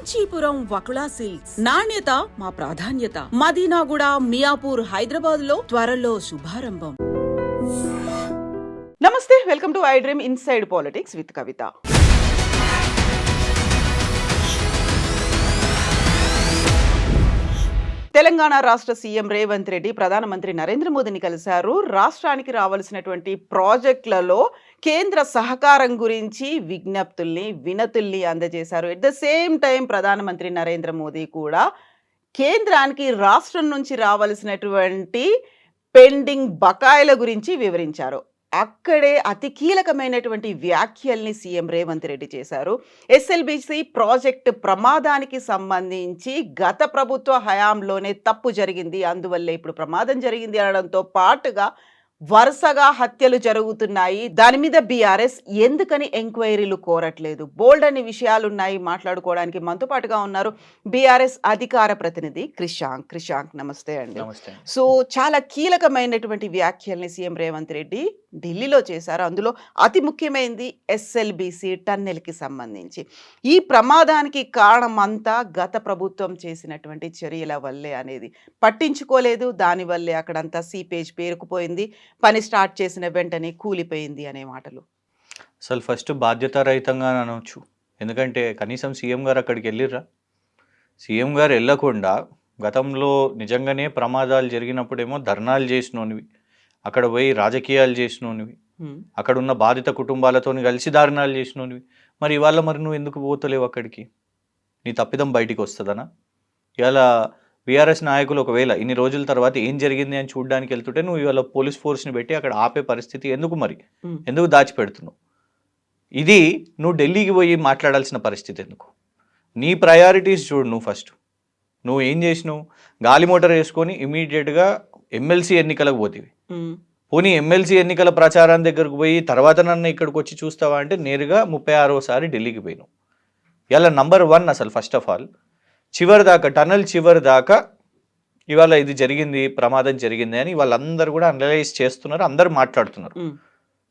Kanchipuram Vakula silks నాణ్యత మా ప్రాధాన్యత. మదీనాగూడ, మియాపూర్, హైదరాబాద్ లో త్వరలో శుభారంభం. నమస్తే, welcome to iDream inside politics with Kavitha. Telangana రాష్ట్ర సీఎం రేవంత్ రెడ్డి ప్రధానమంత్రి నరేంద్ర మోదీని కలిశారు. రాష్ట్రానికి రావాల్సినటువంటి ప్రాజెక్టులలో కేంద్ర సహకారం గురించి వినతుల్ని అందజేశారు. ఎట్ ద సేమ్ టైం ప్రధానమంత్రి నరేంద్ర మోదీ కూడా కేంద్రానికి రాష్ట్రం నుంచి రావాల్సినటువంటి పెండింగ్ బకాయిల గురించి వివరించారు. అక్కడే అతి కీలకమైనటువంటి వ్యాఖ్యల్ని సీఎం రేవంత్ రెడ్డి చేశారు. ఎస్ఎల్బిసి ప్రాజెక్టు ప్రమాదానికి సంబంధించి గత ప్రభుత్వ హయాంలోనే తప్పు జరిగింది, అందువల్లే ఇప్పుడు ప్రమాదం జరిగింది అనడంతో పాటుగా వరుసగా హత్యలు జరుగుతున్నాయి, దాని మీద బీఆర్ఎస్ ఎందుకని ఎంక్వైరీలు కోరట్లేదు, బోల్డ్ అనే విషయాలున్నాయి మాట్లాడుకోవడానికి. మనతో పాటుగా ఉన్నారు బీఆర్ఎస్ అధికార ప్రతినిధి క్రిషాంక్. నమస్తే అండి. సో చాలా కీలకమైనటువంటి వ్యాఖ్యల్ని సీఎం రేవంత్ రెడ్డి ఢిల్లీలో చేశారు. అందులో అతి ముఖ్యమైనది ఎస్ఎల్బిసి టన్నెల్కి సంబంధించి. ఈ ప్రమాదానికి కారణం అంతా గత ప్రభుత్వం చేసినటువంటి చర్యల వల్లే అనేది పట్టించుకోలేదు, దానివల్లే అక్కడంతా సీపేజ్ పేరుకుపోయింది, పని స్టార్ట్ చేసిన వెంటనే కూలిపోయింది అనే మాటలు. అసలు ఫస్ట్ బాధ్యతారహితంగా అనవచ్చు. ఎందుకంటే కనీసం సీఎం గారు అక్కడికి వెళ్ళిర్రా? సీఎం గారు వెళ్ళకుండా గతంలో నిజంగానే ప్రమాదాలు జరిగినప్పుడేమో ధర్నాలు చేసినోనివి, అక్కడ పోయి రాజకీయాలు చేసినోనివి, అక్కడ ఉన్న బాధిత కుటుంబాలతో కలిసి దారుణాలు చేసినోనివి. మరి ఇవాళ నువ్వు ఎందుకు పోతలేవు అక్కడికి? నీ తప్పిదం బయటికి వస్తుందనా? ఇవాళ బీఆర్ఎస్ నాయకులు ఒకవేళ ఇన్ని రోజుల తర్వాత ఏం జరిగింది అని చూడడానికి వెళ్తుంటే నువ్వు ఇవాళ పోలీస్ ఫోర్స్ని పెట్టి అక్కడ ఆపే పరిస్థితి ఎందుకు? మరి ఎందుకు దాచిపెడుతున్నావు? ఇది నువ్వు ఢిల్లీకి పోయి మాట్లాడాల్సిన పరిస్థితి ఎందుకు? నీ ప్రయారిటీస్ చూడు. నువ్వు ఫస్ట్ నువ్వు ఏం చేసినావు? గాలి మోటార్ వేసుకొని ఇమీడియట్గా ఎమ్మెల్సీ ఎన్నికలకు పోతివి. పోనీ ఎమ్మెల్సీ ఎన్నికల ప్రచారం దగ్గరకు పోయి తర్వాత నన్ను ఇక్కడికి వచ్చి చూస్తావా అంటే నేరుగా 36వ ఢిల్లీకి పోయినావు. ఇలా నంబర్ 1 అసలు ఫస్ట్ ఆఫ్ ఆల్ చివరి దాకా టన్నల్ చివరి దాకా ఇవాళ ఇది జరిగింది, ప్రమాదం జరిగింది అని వాళ్ళందరూ కూడా అనలైజ్ చేస్తున్నారు, అందరూ మాట్లాడుతున్నారు.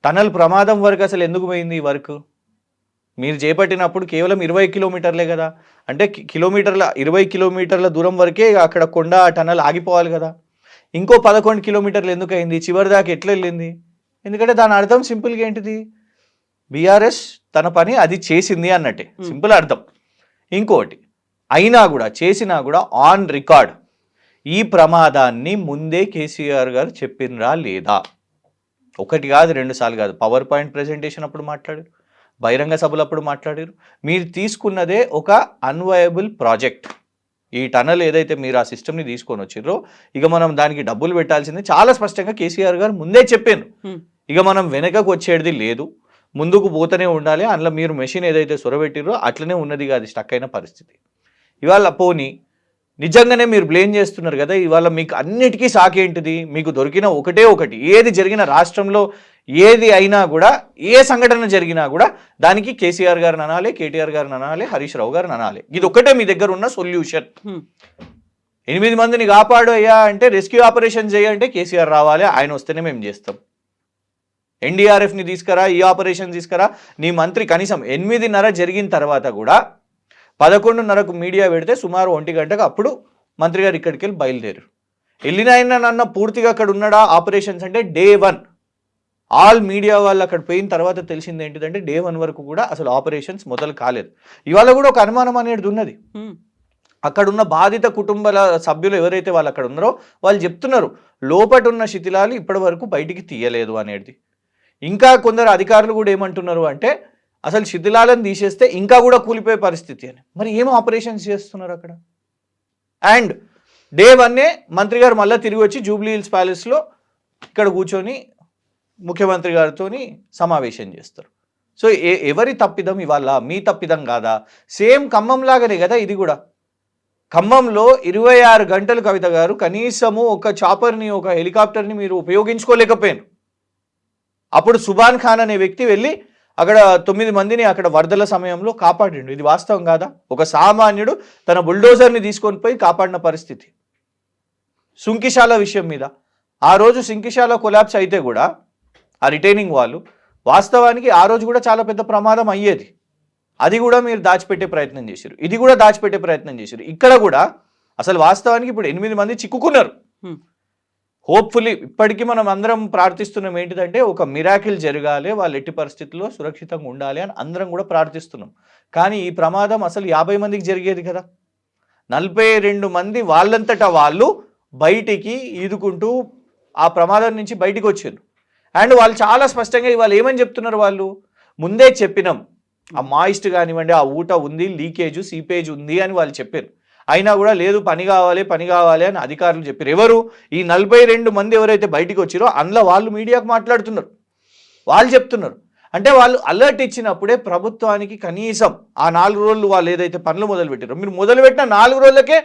టన్నల్ ప్రమాదం వరకు అసలు ఎందుకు పోయింది ఈ వర్క్? మీరు చేపట్టినప్పుడు కేవలం 20 కిలోమీటర్లే కదా, అంటే 20 కిలోమీటర్ల దూరం వరకే అక్కడ కొండ టన్నల్ ఆగిపోవాలి కదా. ఇంకో 11 కిలోమీటర్లు ఎందుకు అయింది? చివరి దాకా ఎట్లా వెళ్ళింది? ఎందుకంటే దాని అర్థం సింపుల్గా ఏంటిది? బీఆర్ఎస్ తన పని అది చేసింది అన్నట్టే, సింపుల్ అర్థం. ఇంకోటి అయినా కూడా చేసినా కూడా ఆన్ రికార్డ్ ఈ ప్రమాదాన్ని ముందే కేసీఆర్ గారు చెప్పినరా లేదా? ఒకటి కాదు, 2 సార్లు కాదు. పవర్ పాయింట్ ప్రెజెంటేషన్ అప్పుడు మాట్లాడారు, బహిరంగ సభలు అప్పుడు మాట్లాడారు. మీరు తీసుకున్నదే ఒక అన్వయబుల్ ప్రాజెక్ట్. ఈ టనల్ ఏదైతే మీరు ఆ సిస్టమ్ని తీసుకొని వచ్చిర్రో ఇక మనం దానికి డబ్బులు పెట్టాల్సింది చాలా స్పష్టంగా కేసీఆర్ గారు ముందే చెప్పాను. ఇక మనం వెనకకు వచ్చేది లేదు, ముందుకు పోతూనే ఉండాలి. అందులో మీరు మెషిన్ ఏదైతే సొరబెట్టిర్రో అట్లనే ఉన్నది కాదు, స్టక్ అయిన పరిస్థితి. ఇవాళ పోనీ నిజంగానే మీరు బ్లేమ్ చేస్తున్నారు కదా, ఇవాళ మీకు అన్నిటికీ సాకేంటిది? మీకు దొరికిన ఒకటి, ఏది జరిగిన రాష్ట్రంలో ఏది అయినా కూడా, ఏ సంఘటన జరిగినా కూడా దానికి కేసీఆర్ గారిని అనాలి, కేటీఆర్ గారిని అనాలి, హరీష్ రావు గారిని అనాలి. ఇది ఒకటే మీ దగ్గర ఉన్న సొల్యూషన్. 8 మందిని కాపాడు అయ్యా అంటే, రెస్క్యూ ఆపరేషన్ చేయాలంటే కేసీఆర్ రావాలి, ఆయన వస్తేనే మేము చేస్తాం. ఎన్డీఆర్ఎఫ్ని తీసుకురా, ఈ ఆపరేషన్ తీసుకురా. నీ మంత్రి కనీసం 8:30 జరిగిన తర్వాత కూడా 11:30కు మీడియా పెడితే సుమారు 1 గంటకు అప్పుడు మంత్రి గారు ఇక్కడికి వెళ్ళి బయలుదేరు. వెళ్ళిన ఆయన నన్న పూర్తిగా అక్కడ ఉన్నాడా ఆపరేషన్స్ అంటే డే 1. ఆల్ మీడియా వాళ్ళు అక్కడ పోయిన తర్వాత తెలిసింది ఏంటిదంటే డే 1 వరకు కూడా అసలు ఆపరేషన్స్ మొదలు కాలేదు. ఇవాళ కూడా ఒక అనుమానం అనేది ఉన్నది. అక్కడున్న బాధిత కుటుంబాల సభ్యులు ఎవరైతే వాళ్ళు అక్కడ ఉన్నారో వాళ్ళు చెప్తున్నారు లోపట ఉన్న శిథిలాలు ఇప్పటి వరకు బయటికి తీయలేదు అనేది. ఇంకా కొందరు అధికారులు కూడా ఏమంటున్నారు అంటే అసలు శిథిలాలను తీసేస్తే ఇంకా కూడా కూలిపోయే పరిస్థితి అని. మరి ఏం ఆపరేషన్స్ చేస్తున్నారు అక్కడ? అండ్ డే 1 మంత్రి గారు మళ్ళీ తిరిగి వచ్చి జూబ్లీ హిల్స్ ప్యాలెస్లో ఇక్కడ కూర్చొని ముఖ్యమంత్రి గారితో సమావేశం చేస్తారు. సో ఎవరి తప్పిదం ఇవాళ? మీ తప్పిదం కాదా? సేమ్ ఖమ్మం లాగానే కదా ఇది కూడా. ఖమ్మంలో 26 గంటలు కవిత గారు కనీసము ఒక చాపర్ని, ఒక హెలికాప్టర్ని మీరు ఉపయోగించుకోలేకపోయారు. అప్పుడు సుబాన్ ఖాన్ అనే వ్యక్తి వెళ్ళి అక్కడ 9 మందిని అక్కడ వరదల సమయంలో కాపాడిండు. ఇది వాస్తవం కాదా? ఒక సామాన్యుడు తన బుల్డోజర్ని తీసుకొని పోయి కాపాడిన పరిస్థితి. సుంకిశాల విషయం మీద ఆ రోజు సుంకిశాల కొలాప్స్ అయితే కూడా ఆ రిటైనింగ్ వాళ్ళు వాస్తవానికి ఆ రోజు కూడా చాలా పెద్ద ప్రమాదం అయ్యేది. అది కూడా మీరు దాచిపెట్టే ప్రయత్నం చేశారు, ఇది కూడా దాచిపెట్టే ప్రయత్నం చేశారు. ఇక్కడ కూడా అసలు వాస్తవానికి ఇప్పుడు 8 మంది చిక్కుకున్నారు. హోప్ఫుల్లీ ఇప్పటికీ మనం అందరం ప్రార్థిస్తున్నాం ఏంటిదంటే ఒక మిరాకిల్ జరగాలి, వాళ్ళు ఎట్టి పరిస్థితుల్లో సురక్షితంగా ఉండాలి అని అందరం కూడా ప్రార్థిస్తున్నాం. కానీ ఈ ప్రమాదం అసలు 50 మందికి జరిగేది కదా. 42 మంది వాళ్ళంతటా వాళ్ళు బయటికి ఈదుకుంటూ ఆ ప్రమాదం నుంచి బయటికి వచ్చారు. అండ్ వాళ్ళు చాలా స్పష్టంగా ఇవాళ ఏమని చెప్తున్నారు, వాళ్ళు ముందే చెప్పినాం ఆ మాయిస్ట్ కానివ్వండి, ఆ ఊట ఉంది, లీకేజ్ సీపేజ్ ఉంది అని వాళ్ళు చెప్పారు. అయినా కూడా లేదు పని కావాలి అని అధికారులు చెప్పారు. ఎవరు ఈ 42 మంది ఎవరైతే బయటికి వచ్చారో అందులో వాళ్ళు మీడియాకు మాట్లాడుతున్నారు, వాళ్ళు చెప్తున్నారు. అంటే వాళ్ళు అలర్ట్ ఇచ్చినప్పుడే ప్రభుత్వానికి కనీసం ఆ 4 రోజులు వాళ్ళు ఏదైతే పనులు మొదలుపెట్టారో, మీరు మొదలుపెట్టిన 4 రోజులకే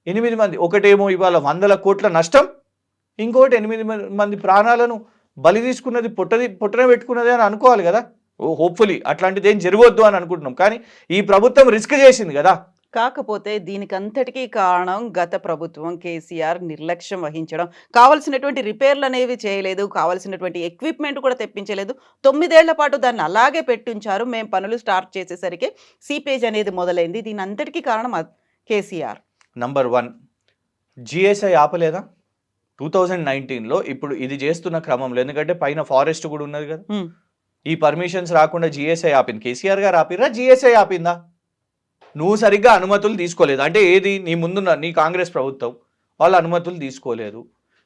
8 మంది, ఒకటేమో ఇవాళ 100 కోట్ల నష్టం, ఇంకొకటి 8 మంది ప్రాణాలను బలి తీసుకున్నది పొట్టన పెట్టుకున్నది అని అనుకోవాలి కదా. హోప్ఫుల్లీ అట్లాంటిది ఏం జరగవద్దు అని అనుకుంటున్నాం. కానీ ఈ ప్రభుత్వం రిస్క్ చేసింది కదా. కాకపోతే దీనికంతటికీ కారణం గత ప్రభుత్వం కేసీఆర్ నిర్లక్ష్యం వహించడం. కావాల్సినటువంటి రిపేర్లు అనేవి చేయలేదు, కావాల్సినటువంటి ఎక్విప్మెంట్ కూడా తెప్పించలేదు. 9 ఏళ్ల పాటు దాన్ని అలాగే పెట్టుంచారు. మేము పనులు స్టార్ట్ చేసేసరికి సీపేజ్ అనేది మొదలైంది. దీని అంతటికీ కారణం కేసీఆర్. నంబర్ 1 జిఎస్ఐ ఆపలేదా 2019లో? ఇప్పుడు ఇది చేస్తున్న క్రమంలో, ఎందుకంటే పైన ఫారెస్ట్ కూడా ఉన్నది కదా, ఈ పర్మిషన్స్ రాకుండా జిఎస్ఐ ఆపింది. కేసీఆర్ గారు ఆపిర్రా, జిఎస్ఐ ఆపిందా? నువ్వు సరిగ్గా అనుమతులు తీసుకోలేదు. అంటే ఏది, నీ ముందున్న నీ కాంగ్రెస్ ప్రభుత్వం వాళ్ళ అనుమతులు తీసుకోలేదు.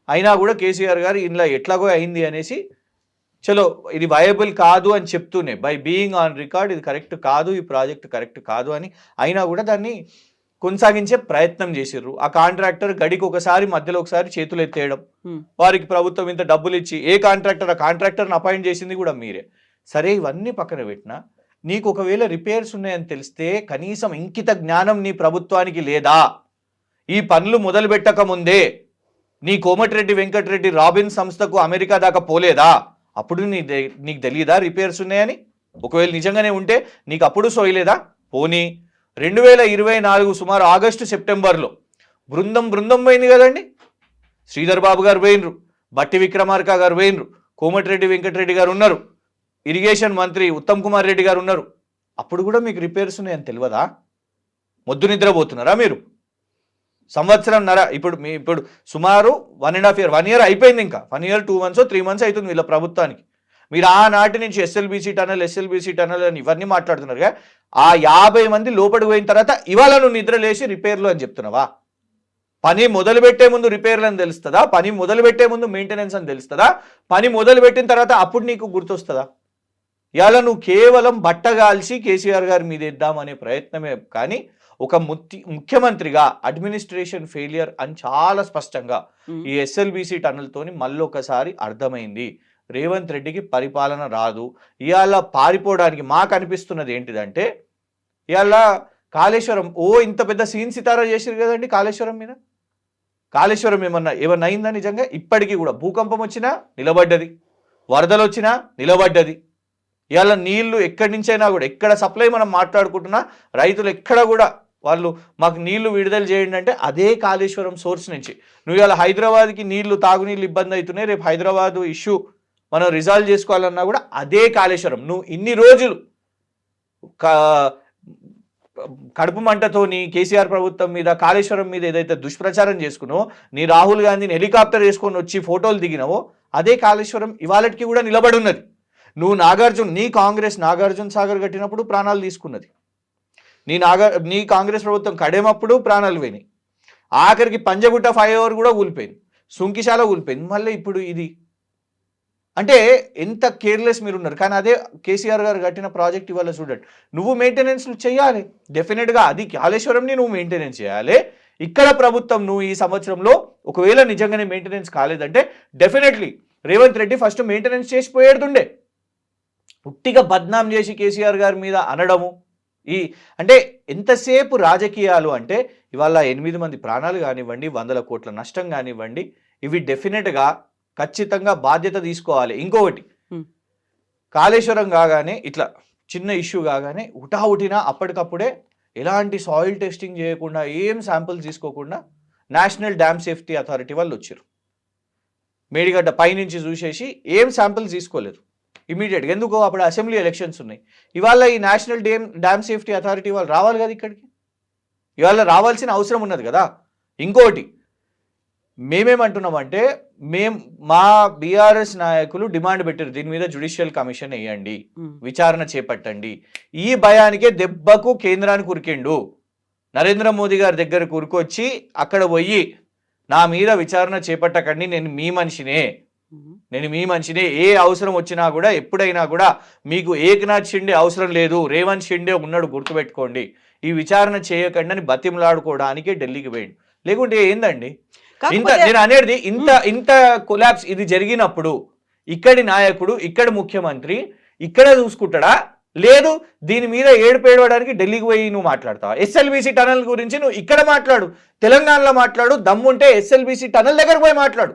అయినా కూడా కేసీఆర్ గారు ఇంట్లో ఎట్లాగో అయింది అనేసి చలో ఇది వయబుల్ కాదు అని చెప్తూనే, బై బీయింగ్ ఆన్ రికార్డ్, ఇది కరెక్ట్ కాదు, ఈ ప్రాజెక్ట్ కరెక్ట్ కాదు అని అయినా కూడా దాన్ని కొనసాగించే ప్రయత్నం చేసిర్రు. ఆ కాంట్రాక్టర్ గడికి ఒకసారి మధ్యలో ఒకసారి చేతులు ఎత్తేయడం, వారికి ప్రభుత్వం ఇంత డబ్బులు ఇచ్చి ఆ కాంట్రాక్టర్ని అపాయింట్ చేసింది కూడా మీరే. సరే ఇవన్నీ పక్కన పెట్టినా నీకు ఒకవేళ రిపేర్స్ ఉన్నాయని తెలిస్తే కనీసం ఇంకిత జ్ఞానం నీ ప్రభుత్వానికి లేదా? ఈ పనులు మొదలు పెట్టక ముందే నీ కోమటిరెడ్డి వెంకటరెడ్డి రాబిన్ సంస్థకు అమెరికా దాకా పోలేదా? అప్పుడు నీకు తెలియదా రిపేర్స్ ఉన్నాయని? ఒకవేళ నిజంగానే ఉంటే నీకు అప్పుడు సోయలేదా? పోనీ 2024 సుమారు ఆగస్టు సెప్టెంబర్లో బృందం పోయింది కదండి. శ్రీధర్ బాబు గారు పోయినరు, బట్టి విక్రమార్క గారు పోయినరు, కోమటిరెడ్డి వెంకటరెడ్డి గారు ఉన్నారు, ఇరిగేషన్ మంత్రి ఉత్తమ్ కుమార్ రెడ్డి గారు ఉన్నారు. అప్పుడు కూడా మీకు రిపేర్స్ ఉన్నాయని తెలియదా? మొద్దు నిద్రపోతున్నారా మీరు? సంవత్సరంన్నర ఇప్పుడు సుమారు 1.5 ఇయర్ అయిపోయింది. ఇంకా 1 year 2 months 3 months అవుతుంది వీళ్ళ ప్రభుత్వానికి. మీరు ఆనాటి నుంచి ఎస్ఎల్బీసీ టనల్ అని ఇవన్నీ మాట్లాడుతున్నారు. ఆ 50 మంది లోపలికి పోయిన తర్వాత ఇవాళ నువ్వు నిద్ర లేచి రిపేర్లు అని చెప్తున్నావా? పని మొదలుపెట్టే ముందు రిపేర్లు అని తెలుస్తుందా? పని మొదలుపెట్టే ముందు మెయింటెనెన్స్ అని తెలుస్తుందా? పని మొదలుపెట్టిన తర్వాత అప్పుడు నీకు గుర్తొస్తుందా? ఇవాళ నువ్వు కేవలం బట్టగాల్చి కేసీఆర్ గారి మీద ఇద్దామనే ప్రయత్నమే కానీ ఒక ముఖ్యమంత్రిగా అడ్మినిస్ట్రేషన్ ఫెయిలియర్ అని చాలా స్పష్టంగా ఈ ఎస్ఎల్బీసీ టనల్తోని మళ్ళొకసారి అర్థమైంది. రేవంత్ రెడ్డికి పరిపాలన రాదు. ఇవాళ పారిపోవడానికి మాకు అనిపిస్తున్నది ఏంటిదంటే, ఇవాళ కాళేశ్వరం ఇంత పెద్ద సీన్ సితారా చేసారు కదండి కాళేశ్వరం మీద. కాళేశ్వరం ఏమన్నా అయిందా నిజంగా? ఇప్పటికీ కూడా భూకంపం వచ్చినా నిలబడ్డది, వరదలు వచ్చినా నిలబడ్డది. ఇవాళ నీళ్లు ఎక్కడి నుంచైనా కూడా, ఎక్కడ సప్లై మనం మాట్లాడుకుంటున్నా రైతులు ఎక్కడ కూడా వాళ్ళు మాకు నీళ్లు విడుదల చేయండి అంటే అదే కాళేశ్వరం సోర్స్ నుంచి. నువ్వు ఇవాళ హైదరాబాద్కి తాగునీళ్ళు ఇబ్బంది అవుతున్నాయి, రేపు హైదరాబాద్ ఇష్యూ మనం రిజాల్వ్ చేసుకోవాలన్నా కూడా అదే కాళేశ్వరం. నువ్వు ఇన్ని రోజులు కడుపు మంటతోని కేసీఆర్ ప్రభుత్వం మీద కాళేశ్వరం మీద ఏదైతే దుష్ప్రచారం చేసుకున్నావో, నీ రాహుల్ గాంధీని హెలికాప్టర్ వేసుకొని వచ్చి ఫోటోలు దిగినావో అదే కాళేశ్వరం ఇవాళకి కూడా నిలబడి ఉన్నది. నువ్వు నీ కాంగ్రెస్ నాగార్జున సాగర్ కట్టినప్పుడు ప్రాణాలు తీసుకున్నది, నీ కాంగ్రెస్ ప్రభుత్వం కడేమప్పుడు ప్రాణాలు పోయినాయి, ఆఖరికి పంజగుట్ట ఫ్లైఓవర్ కూడా కూలిపోయింది, సుంకిశాల కూలిపోయింది, మళ్ళీ ఇప్పుడు ఇది. అంటే ఎంత కేర్లెస్ మీరు ఉన్నారు. కానీ అదే కేసీఆర్ గారు కట్టిన ప్రాజెక్ట్ ఇవాళ చూడండి, నువ్వు మెయింటెనెన్స్ చేయాలి డెఫినెట్గా, అది కాళేశ్వరంని నువ్వు మెయింటెనెన్స్ చేయాలి. ఇక్కడ ప్రభుత్వం నువ్వు ఈ సంవత్సరంలో ఒకవేళ నిజంగానే మెయింటెనెన్స్ కాలేదంటే definitely Revanth Reddy first maintenance చేసిపోయేడుతుండే. ఉట్టిగా బద్నాం చేసి కేసీఆర్ గారి మీద అనడము అంటే ఎంతసేపు రాజకీయాలు అంటే ఇవాళ 8 మంది ప్రాణాలు కానివ్వండి, 100 కోట్ల నష్టం కానివ్వండి, ఇవి డెఫినెట్గా ఖచ్చితంగా బాధ్యత తీసుకోవాలి. ఇంకొకటి, కాళేశ్వరం కాగానే ఇట్లా చిన్న ఇష్యూ కాగానే ఉటావుటినా అప్పటికప్పుడే ఎలాంటి సాయిల్ టెస్టింగ్ చేయకుండా, ఏం శాంపుల్స్ తీసుకోకుండా నేషనల్ డ్యామ్ సేఫ్టీ అథారిటీ వాళ్ళు వచ్చారు. మేడిగడ్డ పైనుంచి చూసేసి ఏం శాంపుల్స్ తీసుకోలేదు. ఇమీడియట్గా. ఎందుకు అప్పుడు అసెంబ్లీ ఎలక్షన్స్ ఉన్నాయి. ఇవాళ ఈ నేషనల్ డ్యామ్ సేఫ్టీ అథారిటీ వాళ్ళు రావాలి కదా ఇక్కడికి, ఇవాళ రావాల్సిన అవసరం ఉన్నది కదా. ఇంకోటి మేమేమంటున్నామంటే, మా బీఆర్ఎస్ నాయకులు డిమాండ్ పెట్టారు, దీని మీద జ్యుడిషియల్ కమిషన్ వేయండి, విచారణ చేపట్టండి. ఈ భయానికే దెబ్బకు కేంద్రానికి ఉరికిండు. నరేంద్ర మోదీ గారి దగ్గరకు ఉరికొచ్చి అక్కడ పోయి నా మీద విచారణ చేపట్టకండి, నేను మీ మనిషినే, ఏ అవసరం వచ్చినా కూడా ఎప్పుడైనా కూడా మీకు ఏకనాథ్ షిండే అవసరం లేదు, రేవంత్ షిండే ఉన్నాడు గుర్తుపెట్టుకోండి, ఈ విచారణ చేయకండి అని బతిమలాడుకోవడానికే ఢిల్లీకి పోయిండు. లేకుంటే ఏందండి నేను అనేది, ఇంత కొలాప్స్ ఇది జరిగినప్పుడు ఇక్కడి నాయకుడు, ఇక్కడి ముఖ్యమంత్రి ఇక్కడ చూసుకుంటాడా? లేదు, దీని మీద ఏడుపేడవడానికి ఢిల్లీకి పోయి నువ్వు మాట్లాడతావా? ఎస్ఎల్బీసీ టనల్ గురించి నువ్వు ఇక్కడ మాట్లాడు, తెలంగాణలో మాట్లాడు, దమ్ముంటే ఎస్ఎల్బీసీ టనల్ దగ్గర పోయి మాట్లాడు.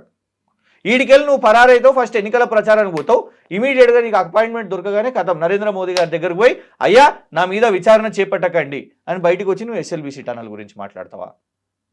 ఈడికెళ్ళి నువ్వు పరారైతావు, ఫస్ట్ ఎన్నికల ప్రచారానికి పోతావు, ఇమీడియట్గా నీకు అపాయింట్మెంట్ దొరకగానే కథం నరేంద్ర మోదీ గారి దగ్గరకు పోయి అయ్యా నా మీద విచారణ చేపట్టకండి అని బయటకు వచ్చి నువ్వు ఎస్ఎల్బీసీ టనల్ గురించి మాట్లాడతావా?